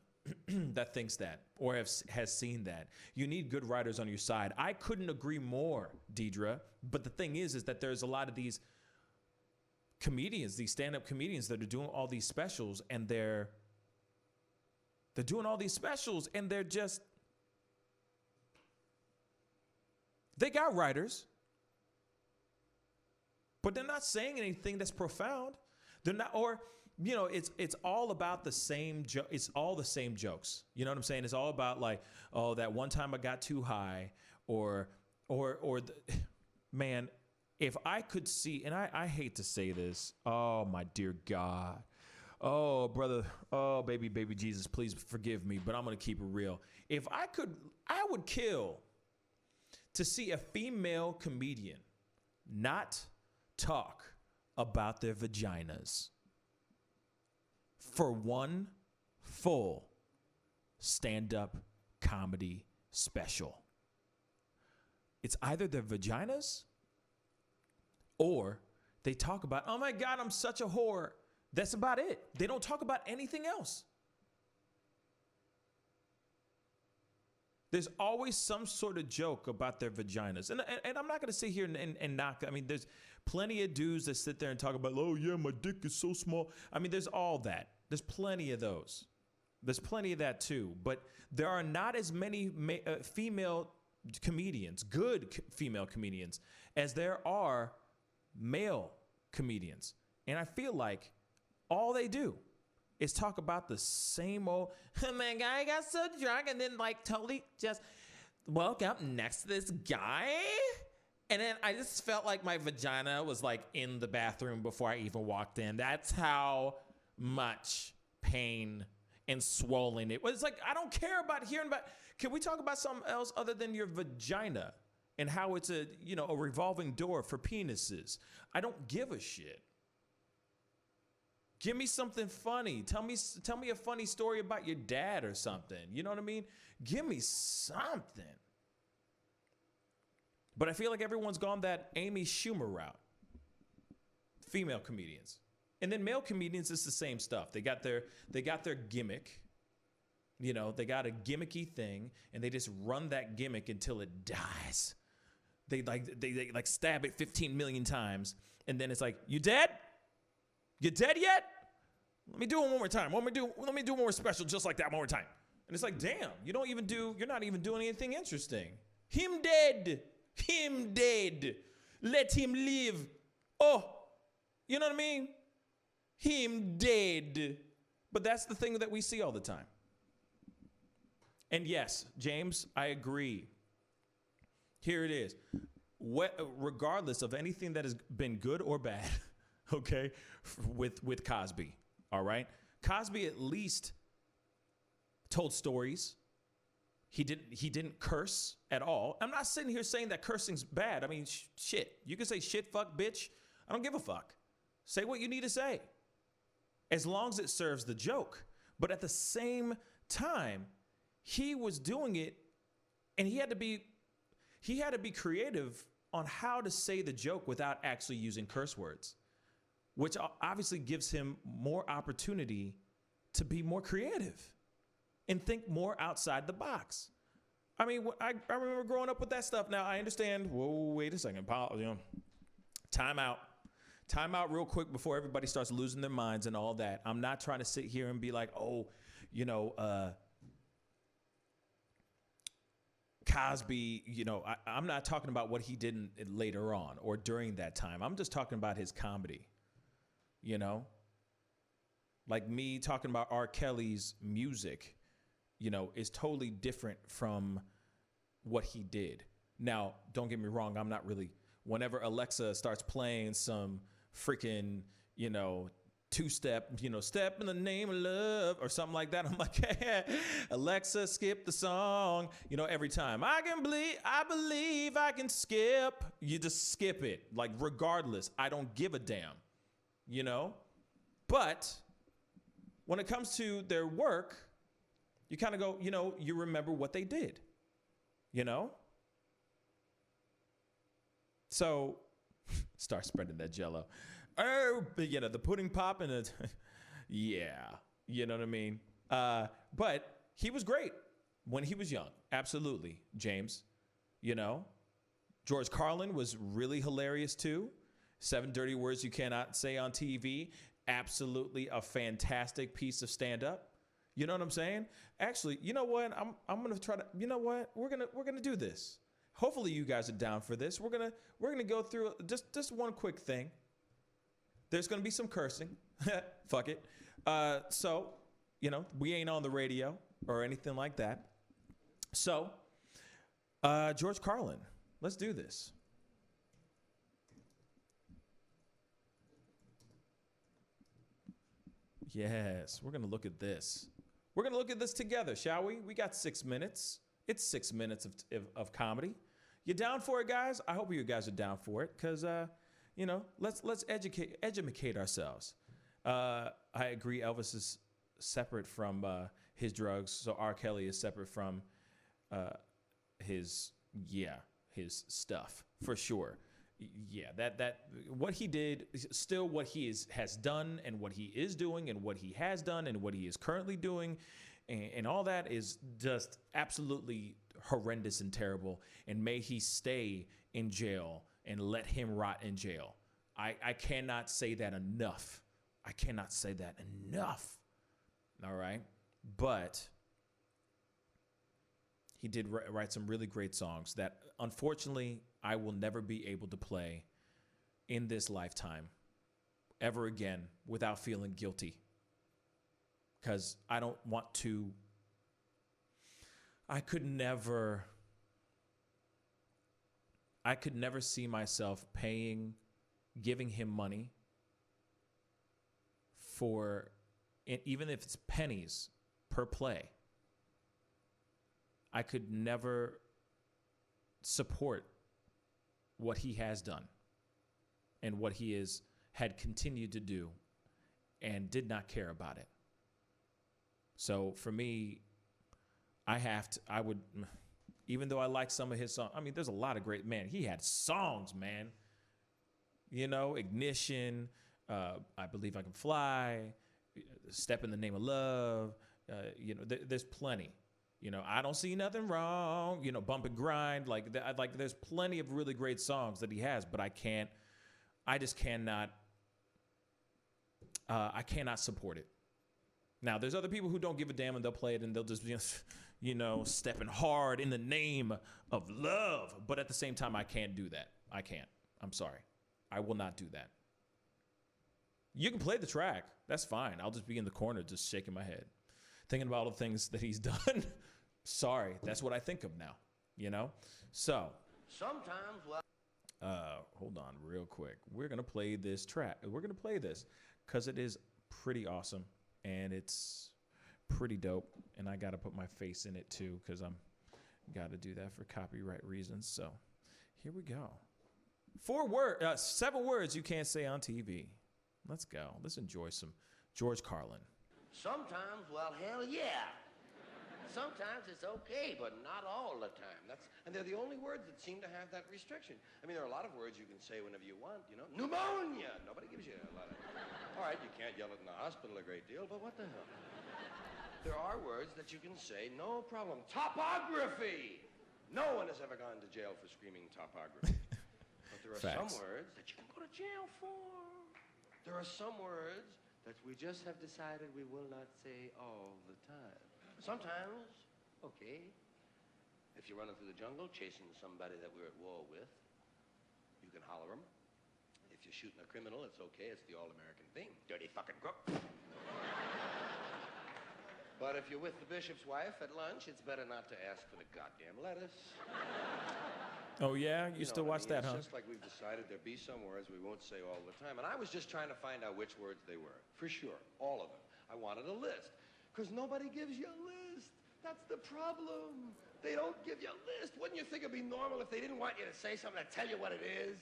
that thinks that or has seen that. You need good writers on your side. I couldn't agree more, Deidre. But the thing is that there's a lot of these comedians, these stand-up comedians that are doing all these specials, and they're doing all these specials, and they got writers, but they're not saying anything that's profound. They're not, or, it's all about the same it's all the same jokes. You know what I'm saying? It's all about, like, that one time I got too high, man, if I could see, and I hate to say this, oh my dear God, oh brother, oh baby Jesus, please forgive me, but I'm gonna keep it real. If I could, I would kill to see a female comedian not talk about their vaginas for one full stand-up comedy special. It's either their vaginas or they talk about, oh my God, I'm such a whore. That's about it. They don't talk about anything else. There's always some sort of joke about their vaginas. And I'm not going to sit here and knock. I mean, there's plenty of dudes that sit there and talk about, oh yeah, my dick is so small. I mean, there's all that. There's plenty of those. There's plenty of that too. But there are not as many female comedians, good female comedians, as there are male comedians. And I feel like all they do is talk about the same old, oh my God, I got so drunk, and then, like, totally just woke up next to this guy. And then I just felt like my vagina was, like, in the bathroom before I even walked in. That's how much pain and swollen it was. Like, I don't care about hearing about, can we talk about something else other than your vagina and how it's a revolving door for penises? I don't give a shit. Give me something funny. Tell me a funny story about your dad or something. You know what I mean? Give me something. But I feel like everyone's gone that Amy Schumer route. Female comedians. And then male comedians, it's the same stuff. They got their gimmick. They got a gimmicky thing, and they just run that gimmick until it dies. They stab it 15 million times, and then it's like, you dead? You dead yet? Let me do it one more time. Let me do one more special just like that one more time. And it's like, damn, you're not even doing anything interesting. Him dead. Let him live. Oh, you know what I mean? Him dead. But that's the thing that we see all the time. And yes, James, I agree. Here it is. regardless of anything that has been good or bad, okay, with Cosby, all right? Cosby at least told stories. He didn't curse at all. I'm not sitting here saying that cursing's bad. I mean, shit. You can say shit, fuck, bitch. I don't give a fuck. Say what you need to say, as long as it serves the joke. But at the same time, he was doing it, and he had to be creative on how to say the joke without actually using curse words, which obviously gives him more opportunity to be more creative and think more outside the box. I mean, I remember growing up with that stuff. Now, I understand. Whoa, wait a second. Time out. Time out real quick before everybody starts losing their minds and all that. I'm not trying to sit here and be like, oh, Cosby, I'm not talking about what he did later on or during that time. I'm just talking about his comedy, Like me talking about R. Kelly's music, is totally different from what he did. Now, don't get me wrong. I'm not really, whenever Alexa starts playing some freaking, two-step, step in the name of love or something like that, I'm like, hey, Alexa, skip the song, every time. I believe I can skip. You just skip it, like, regardless. I don't give a damn, But when it comes to their work, you kind of go, you remember what they did, So start spreading that jello. Oh, the pudding pop and the, yeah, you know what I mean? But he was great when he was young. Absolutely, James. George Carlin was really hilarious too. 7 Dirty Words You Cannot Say on TV. Absolutely a fantastic piece of stand-up. You know what I'm saying? Actually, you know what? I'm gonna try to. You know what? We're gonna do this. Hopefully, you guys are down for this. We're gonna go through just one quick thing. There's gonna be some cursing. Fuck it. So, we ain't on the radio or anything like that. So, George Carlin, let's do this. Yes, we're gonna look at this. We're going to look at this together, shall we? We got 6 minutes. It's 6 minutes of comedy. You down for it, guys? I hope you guys are down for it because, let's educate ourselves. I agree Elvis is separate from his drugs, so R. Kelly is separate from his stuff, for sure. Yeah, that what he did, still what he has done and what he is doing and what he has done and what he is currently doing and all that is just absolutely horrendous and terrible. And may he stay in jail and let him rot in jail. I cannot say that enough. I cannot say that enough. All right. But he did write some really great songs that, unfortunately, I will never be able to play in this lifetime ever again without feeling guilty. Because I don't want to. I could never see myself giving him money for, even if it's pennies per play. I could never support what he has done and what he had continued to do and did not care about it. So for me, I would, even though I like some of his songs, I mean, there's a lot of great, man, he had songs, man. Ignition, I Believe I Can Fly, Step in the Name of Love, there's plenty. I Don't See Nothing Wrong, Bump and Grind. There's plenty of really great songs that he has, but I cannot support it. Now, there's other people who don't give a damn and they'll play it and they'll just be, stepping hard in the name of love. But at the same time, I can't do that. I can't. I'm sorry. I will not do that. You can play the track. That's fine. I'll just be in the corner just shaking my head, thinking about all the things that he's done. Sorry, that's what I think of now, So. Sometimes. Hold on real quick. We're going to play this track. We're going to play this because it is pretty awesome and it's pretty dope. And I got to put my face in it too because I'm got to do that for copyright reasons. So here we go. 7 words you can't say on TV. Let's go. Let's enjoy some George Carlin. Sometimes, well, hell yeah. Sometimes it's okay, but not all the time. And they're the only words that seem to have that restriction. I mean, there are a lot of words you can say whenever you want, you know. Pneumonia! Nobody gives you a lot of... All right, you can't yell it in the hospital a great deal, but what the hell? There are words that you can say, no problem. Topography! No one has ever gone to jail for screaming topography. But there are some words that you can go to jail for. There are some words that we just have decided we will not say all the time. Sometimes, okay. If you're running through the jungle chasing somebody that we're at war with, you can holler them. If you're shooting a criminal, it's okay. It's the all-American thing. Dirty fucking crook. But if you're with the bishop's wife at lunch, it's better not to ask for the goddamn lettuce. Oh, yeah? You still watch that, huh? It's just like we've decided there'll be some words we won't say all the time. And I was just trying to find out which words they were. For sure. All of them. I wanted a list. Because nobody gives you a list. That's the problem. They don't give you a list. Wouldn't you think it'd be normal if they didn't want you to say something to tell you what it is?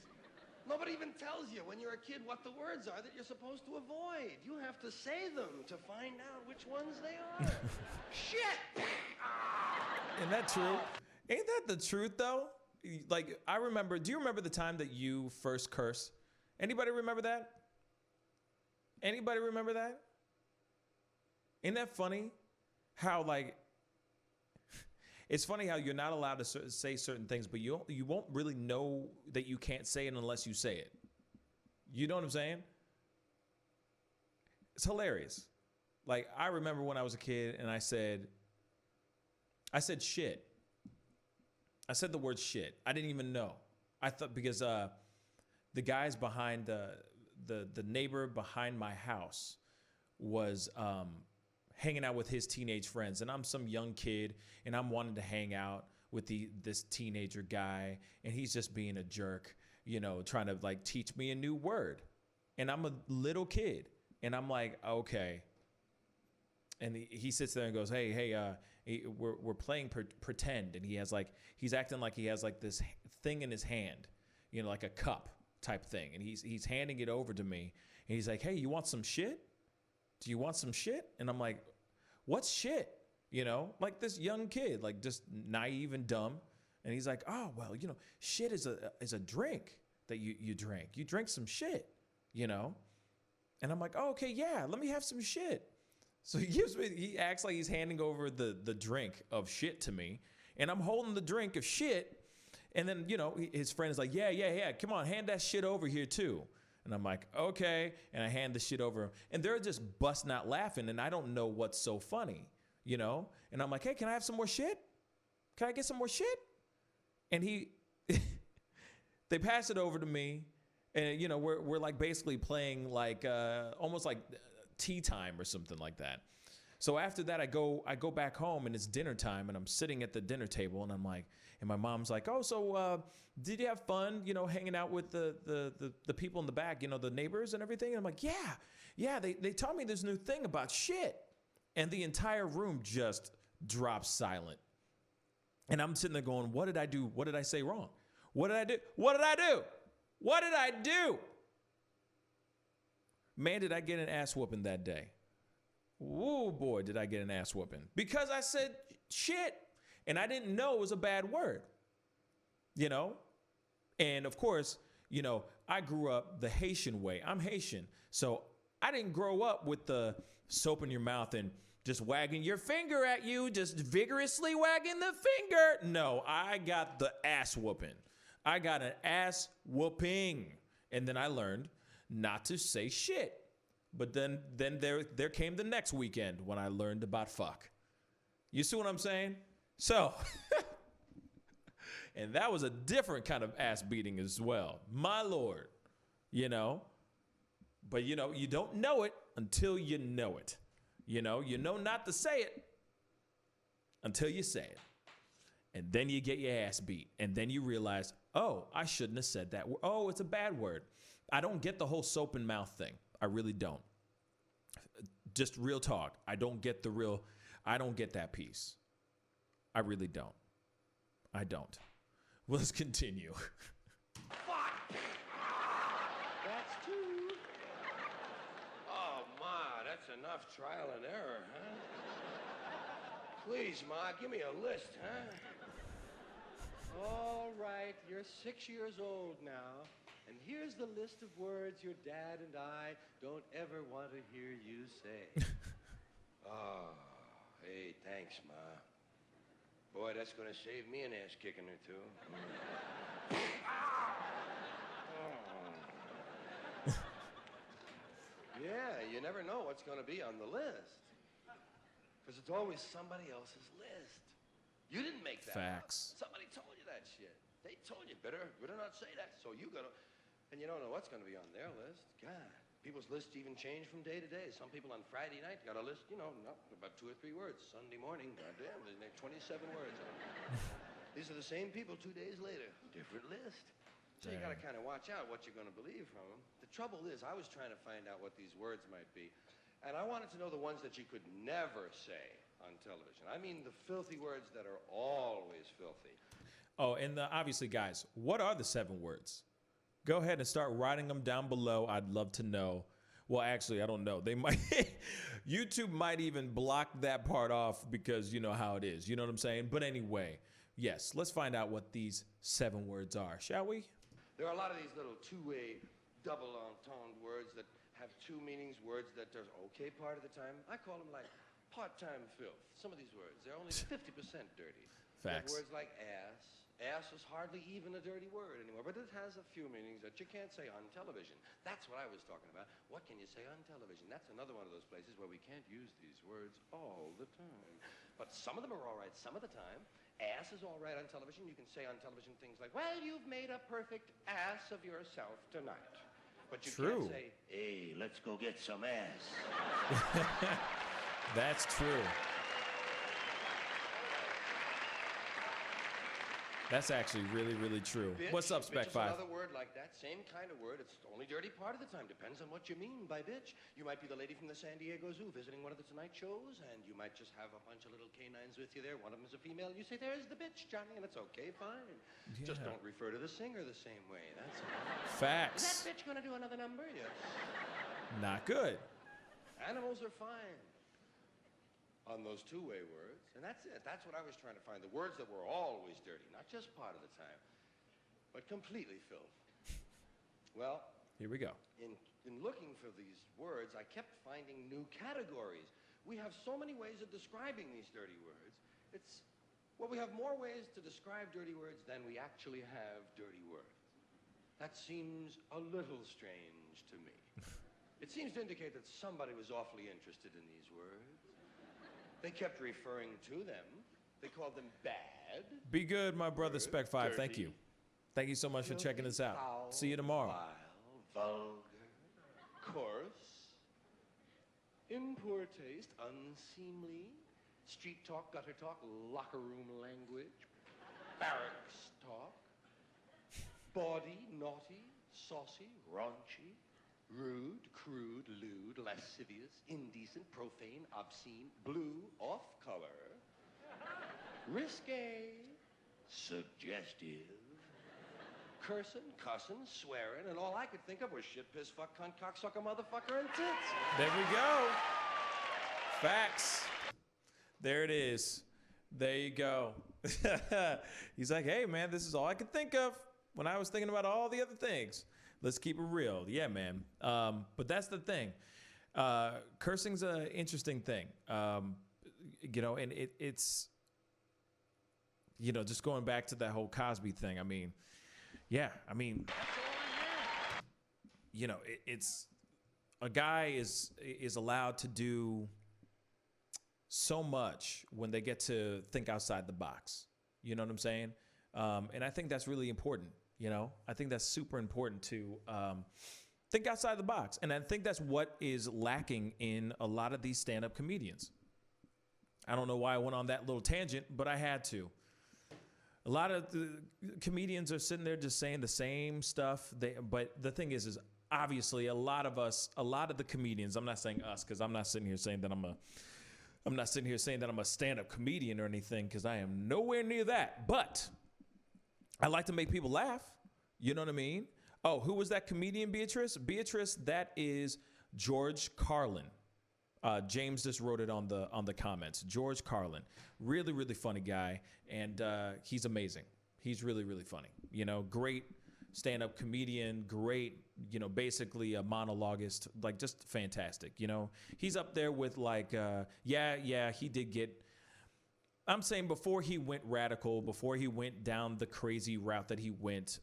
Nobody even tells you when you're a kid what the words are that you're supposed to avoid. You have to say them to find out which ones they are. Shit! Isn't that true? Ain't that the truth, though? Like, I remember, do you remember the time that you first cursed? Anybody remember that? Anybody remember that? Isn't that funny? How, like, it's funny how you're not allowed to say certain things, but you won't really know that you can't say it unless you say it. You know what I'm saying? It's hilarious. Like, I remember when I was a kid and I said shit. I said the word shit. I didn't even know. I thought because the guys behind the neighbor behind my house was hanging out with his teenage friends, and I'm some young kid, and I'm wanting to hang out with this teenager guy, and he's just being a jerk, you know, trying to like teach me a new word, and I'm a little kid, and I'm like, okay, and he sits there and goes, hey, we're playing pretend, and he's acting like he has like this thing in his hand, you know, like a cup type thing, and he's handing it over to me, and he's like, hey, you want some shit? Do you want some shit? And I'm like, what's shit? You know, like this young kid, like just naive and dumb. And he's like, oh, well, you know, shit is a drink that you drink. You drink some shit, you know? And I'm like, oh, okay, yeah, let me have some shit. So he acts like he's handing over the drink of shit to me. And I'm holding the drink of shit. And then, you know, his friend is like, yeah, come on, hand that shit over here too. And I'm like, okay. And I hand the shit over. And they're just busting out laughing. And I don't know what's so funny, you know? And I'm like, hey, can I have some more shit? Can I get some more shit? And they pass it over to me. And, you know, we're like basically playing like almost like tea time or something like that. So after that, I go back home and it's dinner time and I'm sitting at the dinner table and I'm like, and my mom's like, oh, so did you have fun, you know, hanging out with the people in the back, you know, the neighbors and everything? And I'm like, yeah, they taught me this new thing about shit. And the entire room just drops silent. And I'm sitting there going, what did I do? What did I say wrong? What did I do? What did I do? What did I do? Man, did I get an ass whooping that day. Ooh, boy, did I get an ass whooping. Because I said shit. And I didn't know it was a bad word. You know? And of course, you know, I grew up the Haitian way. I'm Haitian. So I didn't grow up with the soap in your mouth and just wagging your finger at you, just vigorously wagging the finger. No, I got the ass whooping. I got an ass whooping. And then I learned not to say shit. But then there came the next weekend when I learned about fuck. You see what I'm saying? So, and that was a different kind of ass beating as well. My Lord, you know. But, you know, you don't know it until you know it. You know not to say it until you say it. And then you get your ass beat. And then you realize, oh, I shouldn't have said that. Oh, it's a bad word. I don't get the whole soap and mouth thing. I really don't. Just real talk. I don't get that piece. I really don't. I don't. Well, let's continue. Fuck! That's two. Oh, Ma, that's enough trial and error, huh? Please, Ma, give me a list, huh? All right, you're 6 years old now, and here's the list of words your dad and I don't ever want to hear you say. Oh, hey, thanks, Ma. Boy, that's gonna save me an ass kicking or two. Yeah, you never know what's gonna be on the list. Because it's always somebody else's list. You didn't make that Facts. up. Somebody told you that shit. They told you, better not say that. So you gotta, and you don't know what's gonna be on their list. God, people's lists even change from day to day. Some people on Friday night got a list, you know, about 2 or 3 words. Sunday morning, goddamn, there's like 27 words. These are the same people 2 days later, different list. So you gotta kind of watch out what you're gonna believe from them. The trouble is, I was trying to find out what these words might be. And I wanted to know the ones that you could never say on television. I mean the filthy words that are always filthy. Oh, and obviously, guys, what are the 7 words? Go ahead and start writing them down below. I'd love to know. Well, actually, I don't know. They might, YouTube might even block that part off because you know how it is. You know what I'm saying? But anyway, yes, let's find out what these 7 words are, shall we? There are a lot of these little two-way, double entendre words that have 2 meanings, words that are okay part of the time. I call them like part-time filth. Some of these words, they're only 50% dirty. Facts. Words like ass. Ass is hardly even a dirty word anymore, but it has a few meanings that you can't say on television. That's what I was talking about. What can you say on television? That's another one of those places where we can't use these words all the time. But some of them are all right some of the time. Ass is all right on television. You can say on television things like, well, you've made a perfect ass of yourself tonight. But you True. can't say, hey, let's go get some ass. That's true. That's actually really, really true. Bitch, What's up, Spec bitch is 5? another word like that, same kind of word. It's only dirty part of the time. Depends on what you mean by bitch. You might be the lady from the San Diego Zoo visiting one of the Tonight shows, and you might just have a bunch of little canines with you there. One of them is a female. You say, there's the bitch, Johnny, and it's okay, fine. Yeah. Just don't refer to the singer the same way. That's all. Facts. Is that bitch gonna do another number? Yes. Not good. Animals are fine on those two-way words, and that's it. That's what I was trying to find. The words that were always dirty, not just part of the time, but completely filth. Well, here we go. In looking for these words, I kept finding new categories. We have so many ways of describing these dirty words. Well, we have more ways to describe dirty words than we actually have dirty words. That seems a little strange to me. It seems to indicate that somebody was awfully interested in these words. They kept referring to them. They called them bad. Be good, my brother Spec 5. Dirty, Thank you. Thank you so much for checking us out. foul, See you tomorrow. Vile, vulgar, coarse, in poor taste, unseemly, street talk, gutter talk, locker room language, barracks talk, bawdy, naughty, saucy, raunchy, rude, crude, lewd, lascivious, indecent, profane, obscene, blue, off-color, risque, suggestive, cursing, cussing, swearing, and all I could think of was shit, piss, fuck, cunt, cocksucker, motherfucker, and tits. There we go. Facts. There it is. There you go. He's like, hey, man, this is all I could think of when I was thinking about all the other things. Let's keep it real. Yeah, man. But that's the thing. Cursing's an interesting thing. You know, and it's, you know, just going back to that whole Cosby thing. I mean, yeah, I mean, you know, it's a guy is allowed to do so much when they get to think outside the box. You know what I'm saying? And I think that's really important. You know, I think that's super important to think outside the box. And I think that's what is lacking in a lot of these stand-up comedians. I don't know why I went on that little tangent, but I had to. A lot of the comedians are sitting there just saying the same stuff. But the thing is obviously a lot of the comedians, I'm not saying us, because I'm not sitting here saying that I'm a stand-up comedian or anything, because I am nowhere near that. But I like to make people laugh. You know what I mean? Oh, who was that comedian, Beatrice? Beatrice, that is George Carlin. James just wrote it on the comments. George Carlin, really, really funny guy, and he's amazing. He's really, really funny. You know, great stand-up comedian, great, you know, basically a monologuist, like just fantastic. You know, he's up there with like, he did get. I'm saying before he went radical, before he went down the crazy route that he went,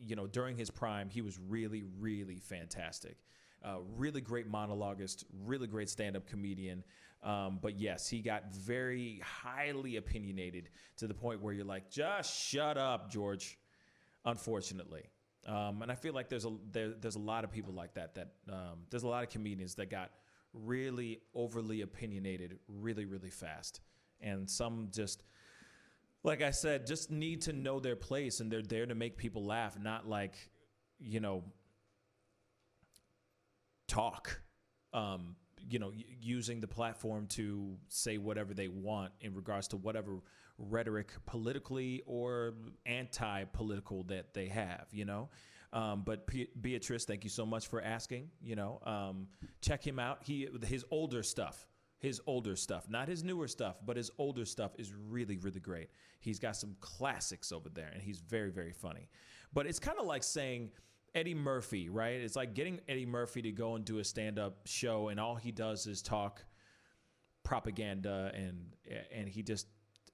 you know, during his prime, he was really, really fantastic. Really great monologuist, really great stand-up comedian. But yes, he got very highly opinionated to the point where you're like, just shut up, George, unfortunately. And I feel like there's a lot of people like that, there's a lot of comedians that got really overly opinionated really, really fast. And some just, like I said, just need to know their place, and they're there to make people laugh, not like, you know, talk, you know, using the platform to say whatever they want in regards to whatever rhetoric, politically or anti-political, that they have, you know. But Beatrice, thank you so much for asking. You know, check him out. His older stuff, not his newer stuff, but his older stuff is really, really great. He's got some classics over there, and he's very, very funny. But it's kind of like saying Eddie Murphy, right? It's like getting Eddie Murphy to go and do a stand-up show, and all he does is talk propaganda, and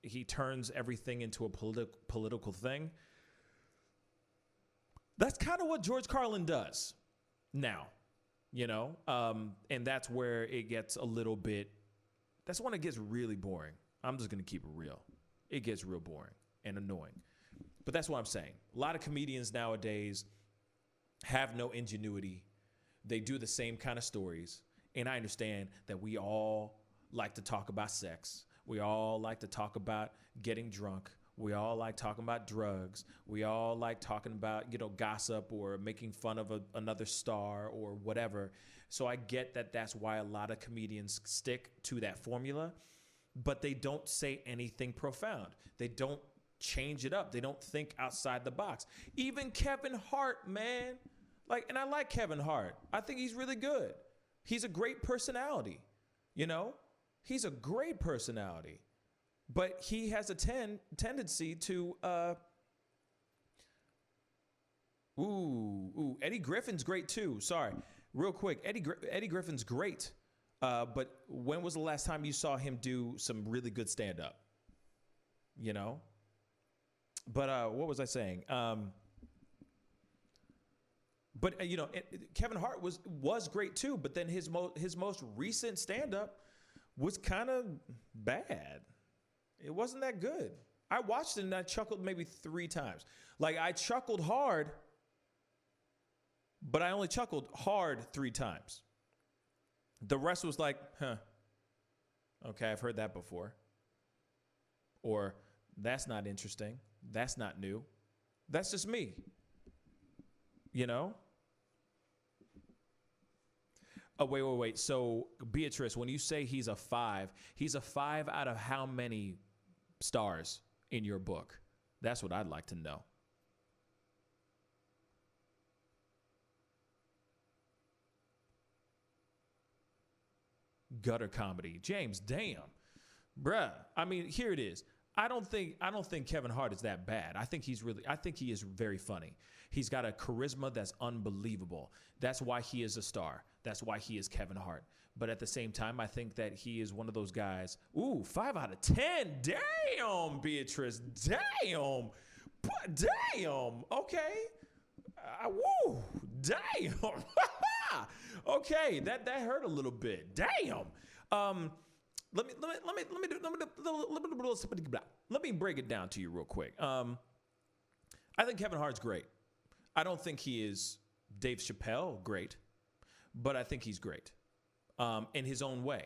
he turns everything into a political thing. That's kind of what George Carlin does now, you know? And that's where it gets a little bit, that's when it gets really boring. I'm just going to keep it real. It gets real boring and annoying. But that's what I'm saying. A lot of comedians nowadays have no ingenuity. They do the same kind of stories. And I understand that we all like to talk about sex. We all like to talk about getting drunk. We all like talking about drugs. We all like talking about, you know, gossip or making fun of another star or whatever. So I get that that's why a lot of comedians stick to that formula, but they don't say anything profound. They don't change it up. They don't think outside the box. Even Kevin Hart, man. And I like Kevin Hart. I think he's really good. He's a great personality, you know? He's a great personality. But he has a tendency to, Eddie Griffin's great too. Sorry, real quick. Eddie Griffin's great. But when was the last time you saw him do some really good stand-up? You know? But what was I saying? But you know, Kevin Hart was great too. But then his most recent stand-up was kind of bad. It wasn't that good. I watched it and I chuckled maybe 3 times. Like, I chuckled hard, but I only chuckled hard 3 times. The rest was like, huh, okay, I've heard that before. Or, that's not interesting. That's not new. That's just me. You know? Oh, wait. So, Beatrice, when you say he's a 5 out of how many stars in your book? That's what I'd like to know. Gutter comedy. James, damn. Bruh. I mean, here it is. I don't think Kevin Hart is that bad. I think he is very funny. He's got a charisma that's unbelievable. That's why he is a star. That's why he is Kevin Hart. But at the same time, I think that he is one of those guys. Ooh, 5 out of 10. Damn, Beatrice. Damn. Damn. Okay. Woo. Damn. Okay, that hurt a little bit. Damn. Let me break it down to you real quick. I think Kevin Hart's great. I don't think he is Dave Chappelle great, but I think he's great in his own way.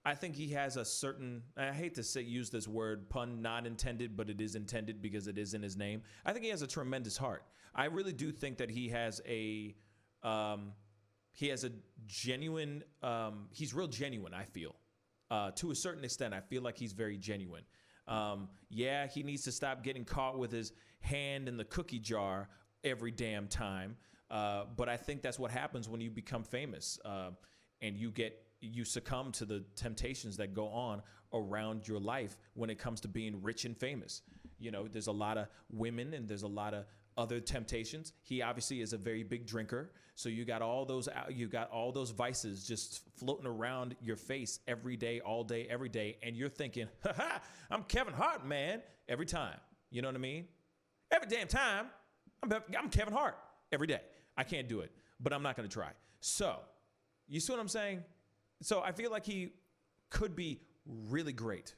I think he has a certain, I hate to use this word, pun not intended, but it is intended because it is in his name. I think he has a tremendous heart. I really do think that he has a genuine, he's real genuine, I feel. To a certain extent, I feel like he's very genuine. Yeah, he needs to stop getting caught with his hand in the cookie jar every damn time. But I think that's what happens when you become famous and you succumb to the temptations that go on around your life when it comes to being rich and famous. You know, there's a lot of women and there's a lot of other temptations. He obviously is a very big drinker. So you got all those vices just floating around your face every day, all day, every day. And you're thinking, I'm Kevin Hart, man, every time. You know what I mean? Every damn time, I'm Kevin Hart every day. I can't do it, but I'm not going to try. So you see what I'm saying? So I feel like he could be really great.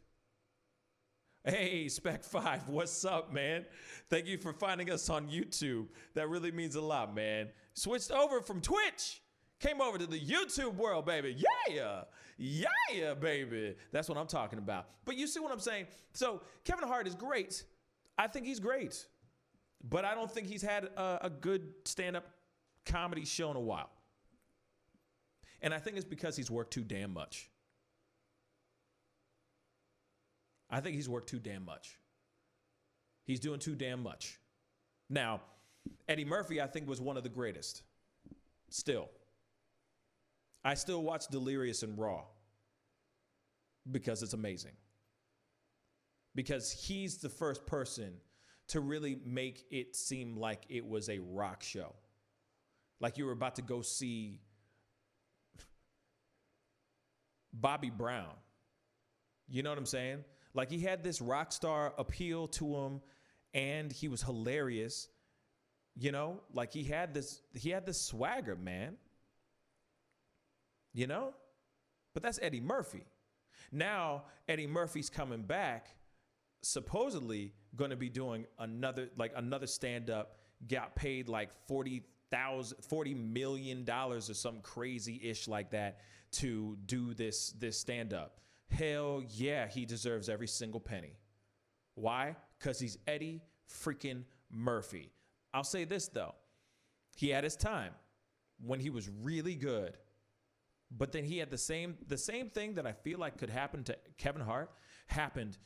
Hey, Spec 5, what's up, man? Thank you for finding us on YouTube. That really means a lot, man. Switched over from Twitch. Came over to the YouTube world, baby. Yeah. Yeah, baby. That's what I'm talking about. But you see what I'm saying? So Kevin Hart is great. I think he's great. But I don't think he's had a good stand-up comedy show in a while. And I think it's because he's worked too damn much. I think he's worked too damn much. He's doing too damn much. Now, Eddie Murphy, I think, was one of the greatest. Still. I still watch Delirious and Raw because it's amazing. Because he's the first person to really make it seem like it was a rock show. Like you were about to go see Bobby Brown. You know what I'm saying? Like he had this rock star appeal to him and he was hilarious. You know, like he had this swagger, man. You know? But that's Eddie Murphy. Now Eddie Murphy's coming back, supposedly going to be doing another stand-up, got paid like $40 million or something crazy-ish like that to do this stand-up. Hell yeah, he deserves every single penny. Why? Because he's Eddie freaking Murphy. I'll say this, though. He had his time when he was really good. But then he had the same thing that I feel like could happen to Kevin Hart happened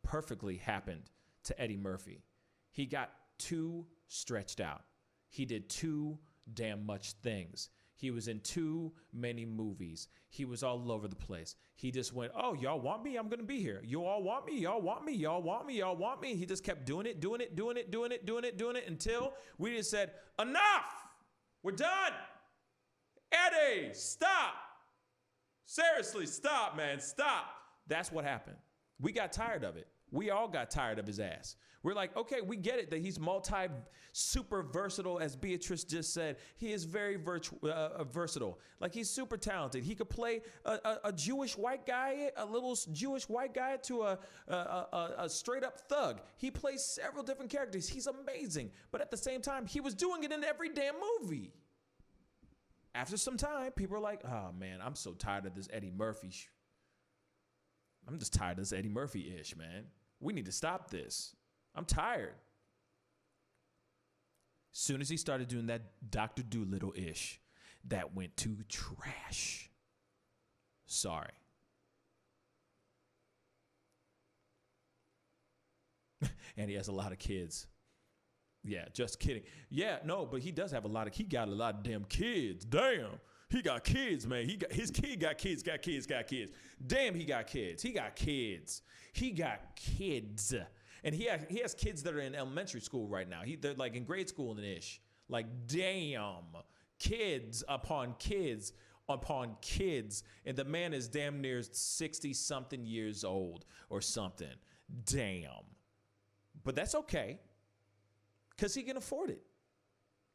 perfectly happened to Eddie Murphy. He got too stretched out. He did too damn much things. He was in too many movies. He was all over the place. He just went, oh, y'all want me? I'm going to be here. You all want me? Y'all want me? Y'all want me? Y'all want me? He just kept doing it until we just said, enough. We're done. Eddie, stop. Seriously, stop, man. Stop. That's what happened. We got tired of it. We all got tired of his ass. We're like, okay, we get it that he's super versatile, as Beatrice just said. He is very versatile. Like he's super talented. He could play a Jewish white guy, a little Jewish white guy to a straight up thug. He plays several different characters. He's amazing. But at the same time, he was doing it in every damn movie. After some time, people are like, oh man, I'm so tired of this Eddie Murphy. I'm just tired of this Eddie Murphy-ish, man. We need to stop this. I'm tired. Soon as he started doing that Dr. Dolittle-ish, that went to trash. Sorry. And he has a lot of kids. Yeah, just kidding. Yeah, no, but he got a lot of damn kids. Damn. He got kids, man. His kid got kids. Damn, he got kids. And he has kids that are in elementary school right now. They're like in grade school and ish. Like, damn. Kids upon kids upon kids. And the man is damn near 60-something years old or something. Damn. But that's okay. Because he can afford it.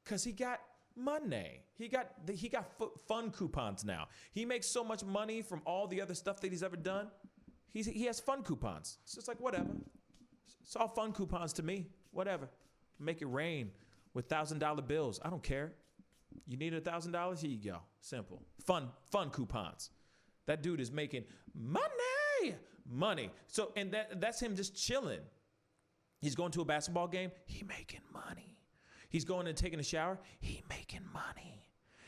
Because he got money. He got fun coupons now. He makes so much money from all the other stuff that he's ever done. He has fun coupons. It's just like, whatever. It's all fun coupons to me. Whatever. Make it rain with $1,000 bills. I don't care. You need $1,000? Here you go. Simple. Fun coupons. That dude is making money. So, and that's him just chilling. He's going to a basketball game. He making money. He's going and taking a shower. He making money.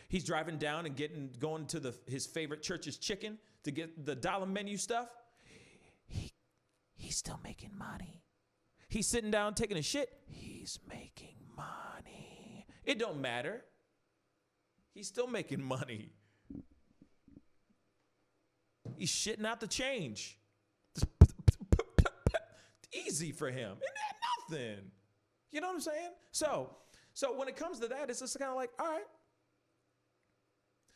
He's driving down and going to his favorite church's chicken to get the dollar menu stuff. He's still making money. He's sitting down taking a shit. He's making money. It don't matter. He's still making money. He's shitting out the change. Easy for him. Isn't that nothing? You know what I'm saying? So when it comes to that, it's just kind of like, all right.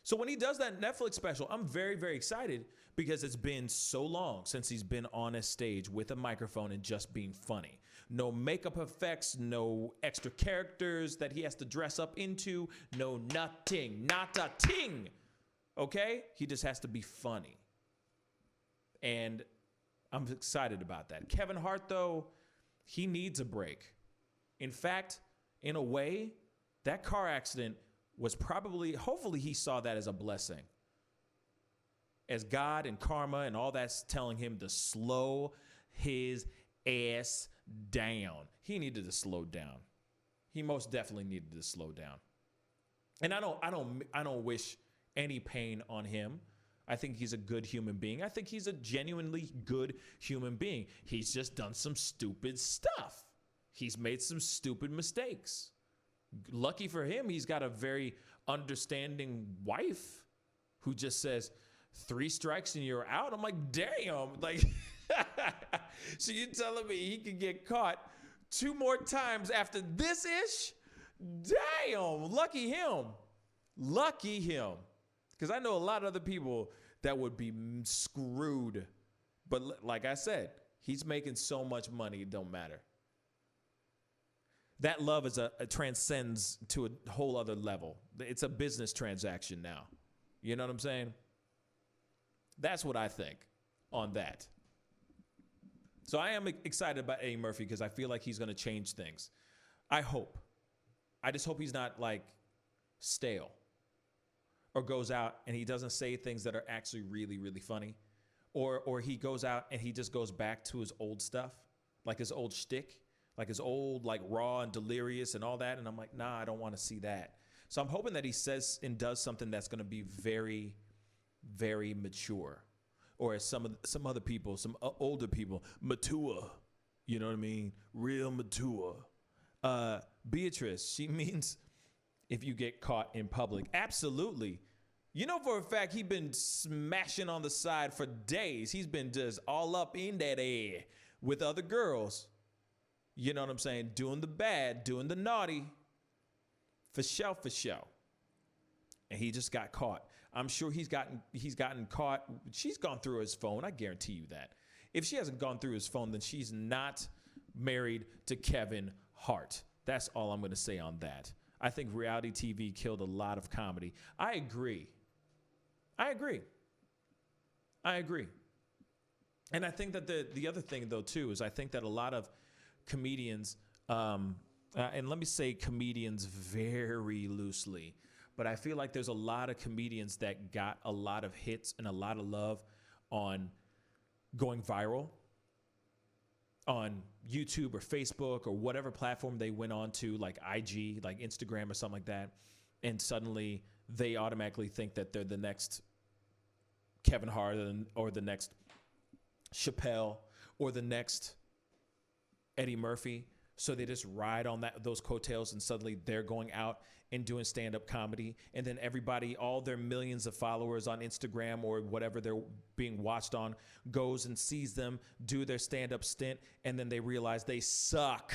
So when he does that Netflix special, I'm very, very excited because it's been so long since he's been on a stage with a microphone and just being funny. No makeup effects, no extra characters that he has to dress up into, no nothing, not a ting. Okay? He just has to be funny. And I'm excited about that. Kevin Hart, though, he needs a break. In fact, in a way, that car accident was hopefully he saw that as a blessing. As God and karma and all that's telling him to slow his ass down. He needed to slow down. He most definitely needed to slow down. And I don't wish any pain on him. I think he's a good human being. I think he's a genuinely good human being. He's just done some stupid stuff. He's made some stupid mistakes. Lucky for him, he's got a very understanding wife who just says, 3 strikes and you're out. I'm like, damn. Like, so you're telling me he could get caught 2 more times after this ish? Damn. Lucky him. Lucky him. Because I know a lot of other people that would be screwed. But like I said, he's making so much money, it don't matter. That love transcends to a whole other level. It's a business transaction now. You know what I'm saying? That's what I think on that. So I am excited about Eddie Murphy because I feel like he's going to change things. I hope. I just hope he's not like stale or goes out and he doesn't say things that are actually really, really funny. Or he goes out and he just goes back to his old stuff, like his old shtick. Like his old, like raw and delirious and all that. And I'm like, nah, I don't want to see that. So I'm hoping that he says and does something that's going to be very, very mature. Or as some other people, some older people, mature. You know what I mean? Real mature. Beatrice, she means if you get caught in public. Absolutely. You know for a fact he's been smashing on the side for days. He's been just all up in that air with other girls. You know what I'm saying? Doing the bad, doing the naughty. For sure. And he just got caught. I'm sure he's gotten caught. She's gone through his phone. I guarantee you that. If she hasn't gone through his phone, then she's not married to Kevin Hart. That's all I'm going to say on that. I think reality TV killed a lot of comedy. I agree. And I think that the other thing, though, too, is I think that a lot of comedians, and let me say comedians very loosely, but I feel like there's a lot of comedians that got a lot of hits and a lot of love on going viral on YouTube or Facebook or whatever platform they went on to, like IG, like Instagram or something like that. And suddenly they automatically think that they're the next Kevin Hart or the next Chappelle or the next Eddie Murphy. So they just ride on those coattails and suddenly they're going out and doing stand-up comedy. And then everybody, all their millions of followers on Instagram or whatever they're being watched on, goes and sees them do their stand-up stint. And then they realize they suck.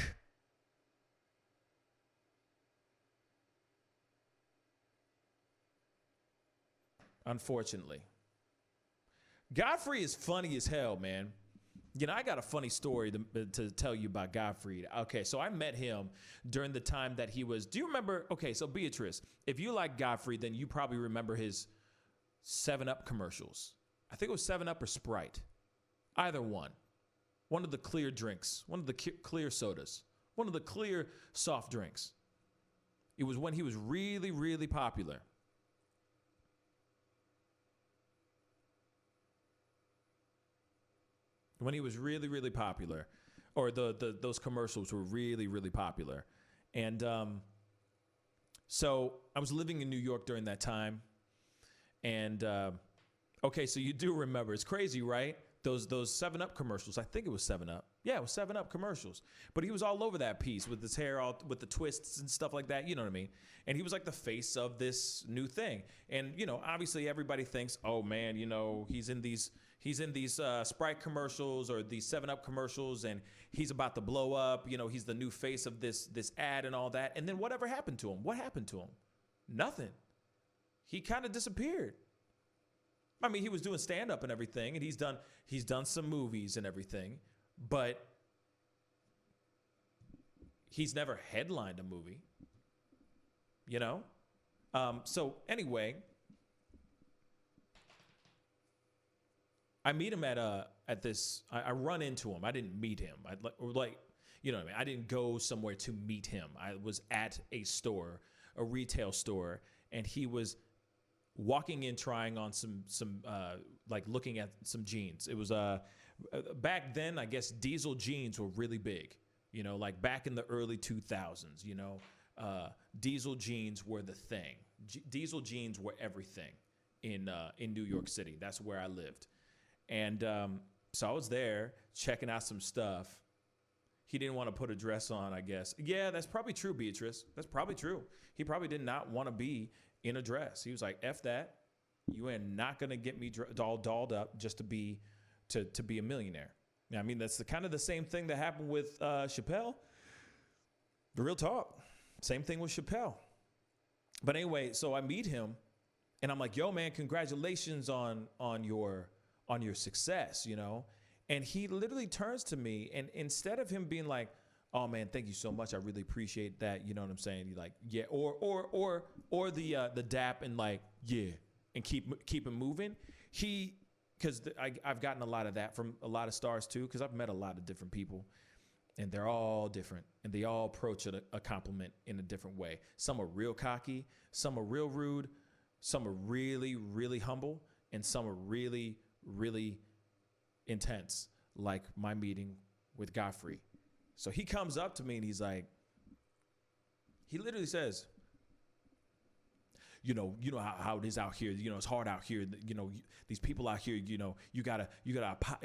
Unfortunately. Godfrey is funny as hell, man. You know, I got a funny story to tell you about Godfrey. Okay, so I met him during the time that he was, do you remember? Okay, so Beatrice, if you like Godfrey, then you probably remember his 7-Up commercials. I think it was 7-Up or Sprite. Either one. One of the clear drinks, one of the clear sodas, one of the clear soft drinks. It was when he was really, really popular. when he was really, really popular, or those commercials were really, really popular. And so I was living in New York during that time. And okay, so you do remember. It's crazy, right? Those 7-Up commercials. I think it was 7-Up. Yeah, it was 7-Up commercials. But he was all over that piece with his hair, all with the twists and stuff like that. You know what I mean? And he was like the face of this new thing. And, you know, obviously everybody thinks, oh, man, you know, he's in these Sprite commercials or these 7-Up commercials, and he's about to blow up. You know, he's the new face of this ad and all that. And then whatever happened to him? What happened to him? Nothing. He kind of disappeared. I mean, he was doing stand-up and everything, and he's done some movies and everything, but he's never headlined a movie, you know? So anyway, I meet him at this. I run into him. I didn't meet him. You know what I mean? I didn't go somewhere to meet him. I was at a store, a retail store, and he was walking in, trying on some like looking at some jeans. It was back then, I guess diesel jeans were really big, you know, like back in the early 2000s, you know, diesel jeans were the thing. Diesel jeans were everything in New York City. That's where I lived. And so I was there checking out some stuff. He didn't want to put a dress on, I guess. Yeah, that's probably true, Beatrice. That's probably true. He probably did not want to be in a dress. He was like, F that. You ain't not going to get me all dolled up just to be a millionaire. I mean, that's kind of the same thing that happened with Chappelle. The real talk. Same thing with Chappelle. But anyway, so I meet him and I'm like, yo, man, congratulations on your success, you know? And he literally turns to me, and instead of him being like, oh man, thank you so much, I really appreciate that, you know what I'm saying? He like, yeah, or the dap and like, yeah, and keep him moving. Because I've gotten a lot of that from a lot of stars too, because I've met a lot of different people, and they're all different, and they all approach a compliment in a different way. Some are real cocky, some are real rude, some are really, really humble, and some are really, really intense, like my meeting with Godfrey. So he comes up to me and he's like, he literally says, you know how it is out here. You know, it's hard out here. You know, these people out here, you know, you gotta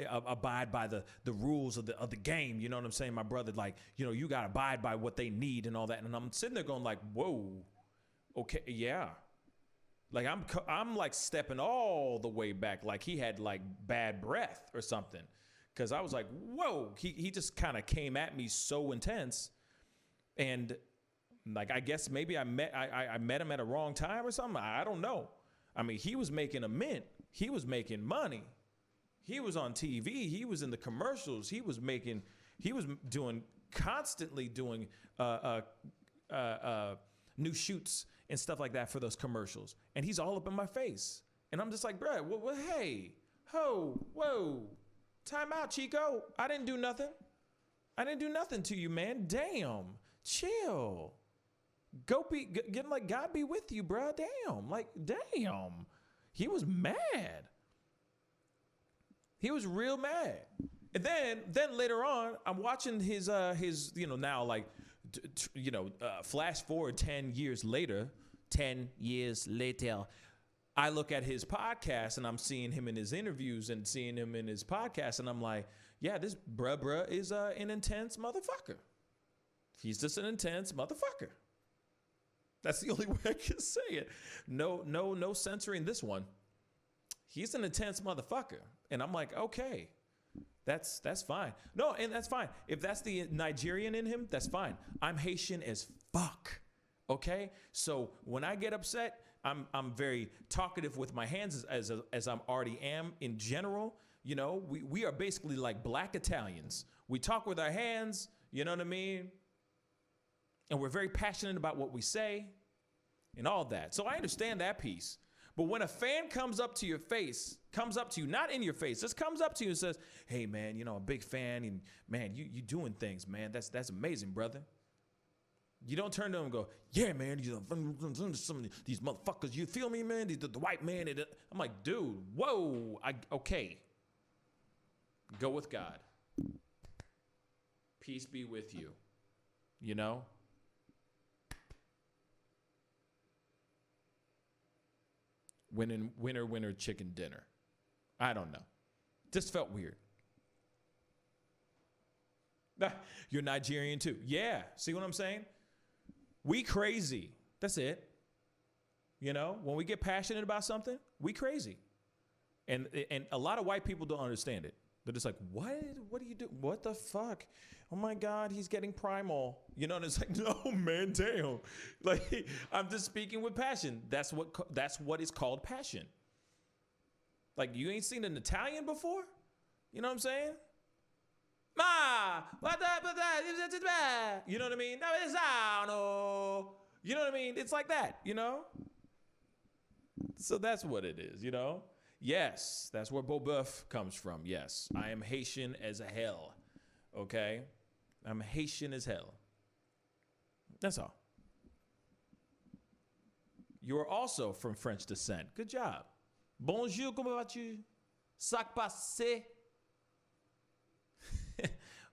abide by the rules of the game. You know what I'm saying, my brother? Like, you know, you gotta abide by what they need and all that. And I'm sitting there going like, whoa, okay, yeah. Like I'm like stepping all the way back, like he had like bad breath or something. Cause I was like, whoa, he just kind of came at me so intense. And like, I guess maybe I met him at a wrong time or something. I don't know. I mean, he was making a mint. He was making money. He was on TV. He was in the commercials. He was constantly doing new shoots and stuff like that for those commercials. And he's all up in my face. And I'm just like, bro, hey, whoa, time out, Chico. I didn't do nothing. I didn't do nothing to you, man. Damn, chill. Get like God be with you, bro. Damn, like, damn. He was mad. He was real mad. And then later on, I'm watching his you know, now like, you know, flash forward 10 years later, I look at his podcast and I'm seeing him in his interviews and seeing him in his podcast. And I'm like, yeah, this bruh is an intense motherfucker. He's just an intense motherfucker. That's the only way I can say it. No censoring this one. He's an intense motherfucker. And I'm like, okay. That's fine. No, and that's fine. If that's the Nigerian in him, that's fine. I'm Haitian as fuck. Okay? So when I get upset, I'm very talkative with my hands as I'm already am in general. You know, we are basically like black Italians. We talk with our hands, you know what I mean? And we're very passionate about what we say and all that. So I understand that piece. But when a fan comes up to you, not in your face, just comes up to you and says, hey, man, you know, I'm a big fan, and, man, you doing things, man. That's amazing, brother. You don't turn to him and go, yeah, man, some of these motherfuckers, you feel me, man? The white man. I'm like, dude, whoa, okay. Go with God. Peace be with you. You know? Winner, chicken dinner. I don't know. Just felt weird. You're Nigerian too. Yeah. See what I'm saying? We crazy. That's it. You know, when we get passionate about something, we crazy. And a lot of white people don't understand it. They're just like, what? What do you do? What the fuck? Oh my God, he's getting primal. You know, and it's like, no, man, damn. Like, I'm just speaking with passion. That's what is called passion. Like, you ain't seen an Italian before? You know what I'm saying? Ma, what that? You know what I mean? You know what I mean? It's like that, you know? So that's what it is, you know? Yes, that's where Bobeuf comes from. Yes, I am Haitian as hell, okay? I'm Haitian as hell. That's all. You are also from French descent. Good job. Bonjour, comment vas-tu? Sac passé?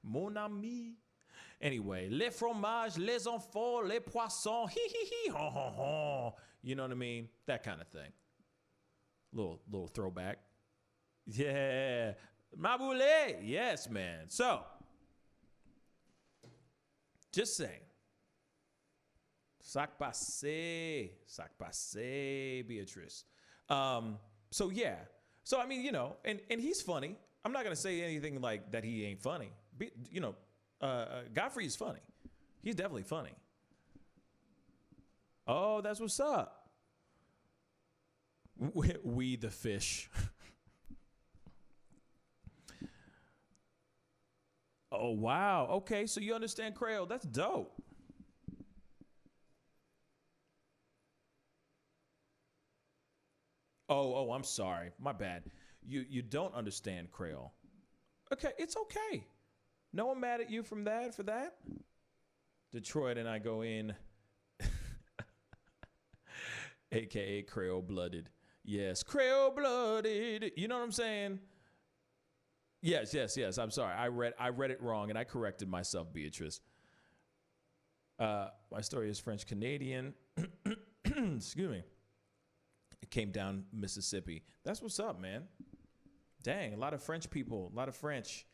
Mon ami. Anyway, les fromages, les enfants, les poissons, hi hi hi, hon hon hon. You know what I mean? That kind of thing. Little throwback. Yeah. Maboulé. Yes, man. So, just saying. Sac passé, Beatrice. So yeah. So I mean, you know, and he's funny. I'm not gonna say anything like that he ain't funny. You know, Godfrey is funny. He's definitely funny. Oh, that's what's up. We the fish. Oh wow. Okay, so you understand Creole. That's dope. Oh, I'm sorry. My bad. You don't understand Creole. Okay, it's okay. No one mad at you for that. Detroit and I go in, AKA Creole blooded. Yes, Creole blooded. You know what I'm saying? Yes. I'm sorry. I read it wrong and I corrected myself, Beatrice. My story is French Canadian. Excuse me. It came down Mississippi. That's what's up, man. Dang, a lot of French people, a lot of French.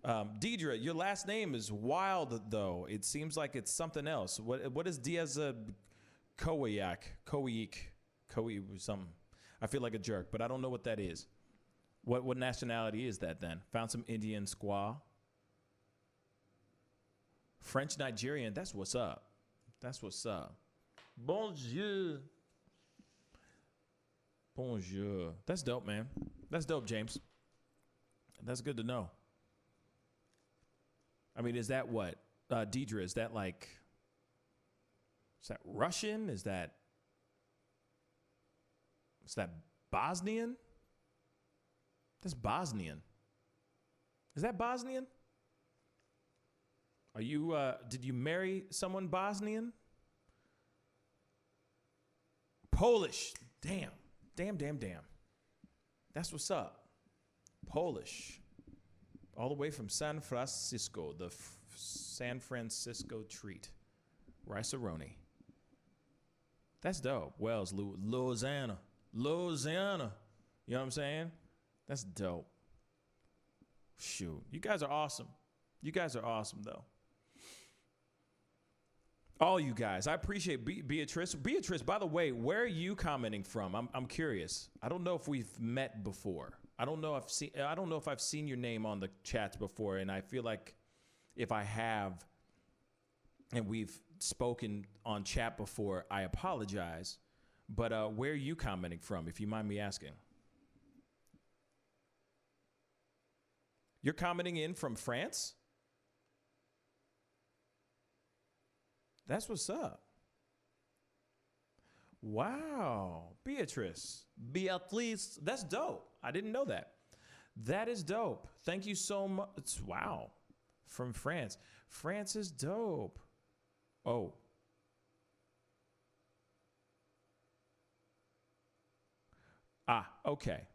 Deidre, your last name is wild, though. It seems like it's something else. What is Diaz Kowiak? Something. I feel like a jerk, but I don't know what that is. What nationality is that then? Found some Indian squaw. French Nigerian, that's what's up. That's what's up. Bonjour. Bonjour. That's dope, man. That's dope, James. That's good to know. I mean, is that what? Deidre, is that like, is that Russian? Is that Bosnian? That's Bosnian. Is that Bosnian? Are you, did you marry someone Bosnian? Polish. Damn. That's what's up. Polish. All the way from San Francisco, the San Francisco treat. Rice-A-Roni. That's dope. Wells, Louisiana. You know what I'm saying? That's dope. Shoot. You guys are awesome. You guys are awesome, though. All you guys. I appreciate Beatrice. Beatrice, by the way, where are you commenting from? I'm curious. I don't know if we've met before. I don't know if I've seen your name on the chats before, and I feel like if I have and we've spoken on chat before, I apologize. But where are you commenting from, if you mind me asking? You're commenting in from France? That's what's up. Wow. Beatrice. That's dope. I didn't know that. That is dope. Thank you so much. Wow. From France. France is dope. Oh. Ah, okay.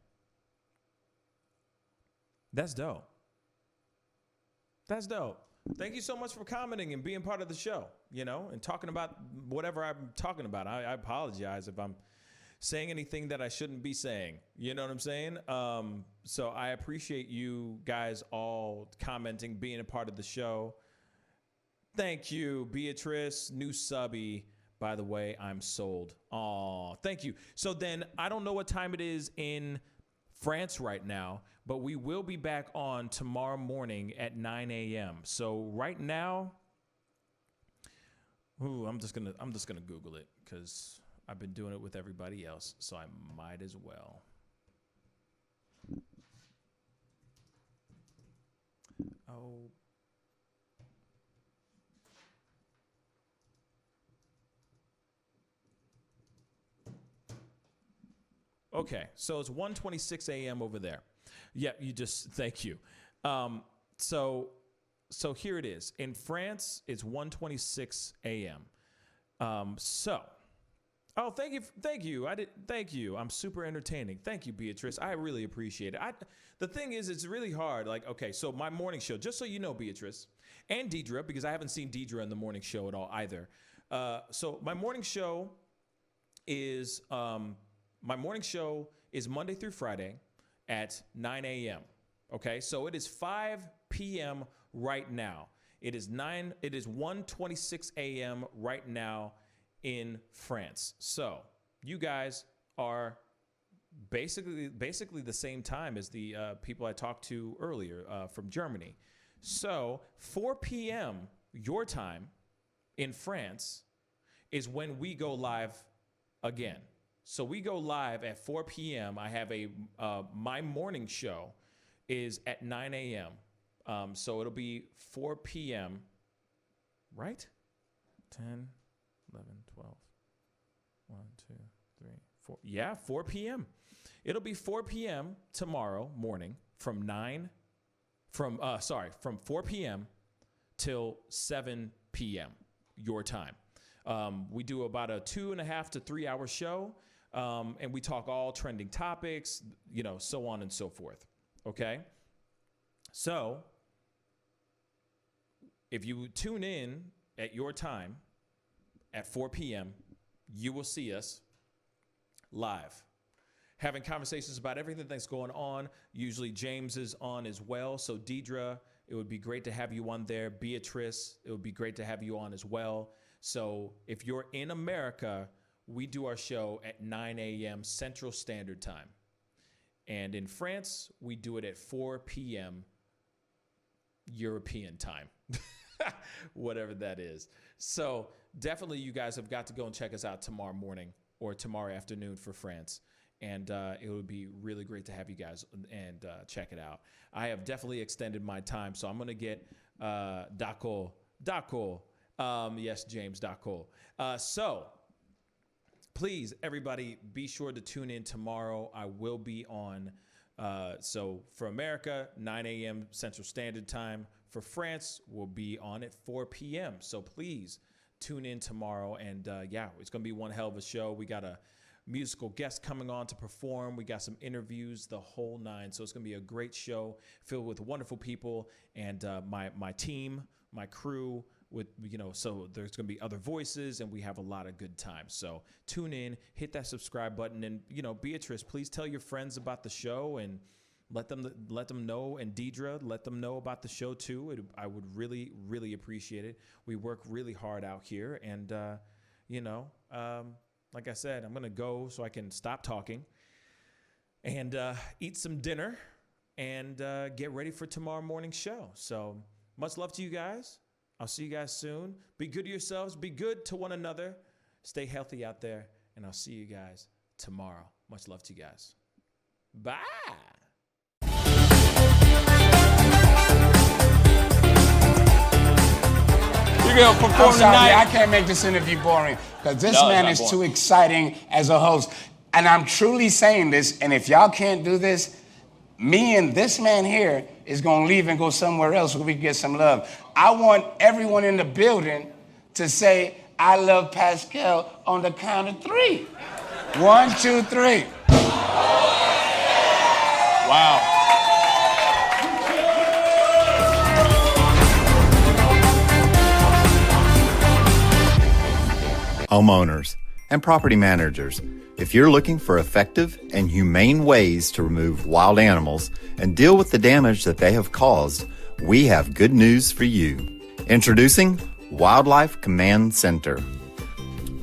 That's dope. That's dope. Thank you so much for commenting and being part of the show, you know, and talking about whatever I'm talking about. I apologize if I'm saying anything that I shouldn't be saying. You know what I'm saying? So I appreciate you guys all commenting, being a part of the show. Thank you, Beatrice, new subby. By the way, I'm sold. Aw, thank you. So then I don't know what time it is in France right now, but we will be back on tomorrow morning at 9 a.m. So right now, I'm just gonna Google it because I've been doing it with everybody else, so I might as well. Oh. Okay, so it's 1:26 a.m. over there. Yeah, thank you. So here it is. In France, it's 1:26 a.m. Thank you. Thank you. I'm super entertaining. Thank you, Beatrice. I really appreciate it. The thing is, it's really hard. Like, okay, so my morning show, just so you know, Beatrice and Deidre, because I haven't seen Deidre in the morning show at all either. So my morning show is Monday through Friday at 9 a.m. Okay, so it is 5 p.m. right now. It is 1:26 a.m. right now in France. So you guys are basically the same time as the people I talked to earlier from Germany. So 4 p.m. your time in France is when we go live again. So we go live at 4 p.m. I have my morning show is at 9 a.m. So it'll be 4 p.m. Right? 10, 11, 12, 1, 2, 3, 4. Yeah, 4 p.m. It'll be 4 p.m. tomorrow morning from 4 p.m. till 7 p.m. your time. We do about a 2.5 to 3 hour show. And we talk all trending topics, you know, so on and so forth. Okay. So if you tune in at your time at 4 p.m., you will see us live having conversations about everything that's going on. Usually James is on as well. So Deidre, it would be great to have you on there. Beatrice, it would be great to have you on as well. So if you're in America, we do our show at 9 a.m. Central Standard Time. And in France, we do it at 4 p.m. European time, whatever that is. So definitely you guys have got to go and check us out tomorrow morning or tomorrow afternoon for France. And it would be really great to have you guys and check it out. I have definitely extended my time, so I'm going to get D'accord. Yes, James, D'accord. So please, everybody, be sure to tune in tomorrow. I will be on, so for America, 9 a.m. Central Standard Time. For France, we'll be on at 4 p.m. So please tune in tomorrow. And it's going to be one hell of a show. We got a musical guest coming on to perform. We got some interviews, the whole nine. So it's going to be a great show filled with wonderful people and my team, my crew. So there's going to be other voices, and we have a lot of good times. So tune in, hit that subscribe button, and Beatrice, please tell your friends about the show and let them know, and Deidre, let them know about the show too. I would really, really appreciate it. We work really hard out here, and like I said, I'm going to go so I can stop talking and eat some dinner and get ready for tomorrow morning's show. So much love to you guys. I'll see you guys soon. Be good to yourselves. Be good to one another. Stay healthy out there. And I'll see you guys tomorrow. Much love to you guys. Bye. You're going to perform tonight? I can't make this interview boring because this man is too exciting as a host. And I'm truly saying this, and if y'all can't do this, me and this man here is going to leave and go somewhere else where we can get some love. I want everyone in the building to say, I love Pascal on the count of 3. 1, 2, 3. Wow. homeowners, and property managers. If you're looking for effective and humane ways to remove wild animals and deal with the damage that they have caused, we have good news for you. Introducing Wildlife Command Center.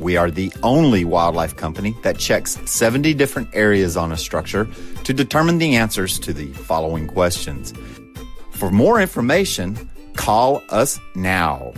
We are the only wildlife company that checks 70 different areas on a structure to determine the answers to the following questions. For more information, call us now.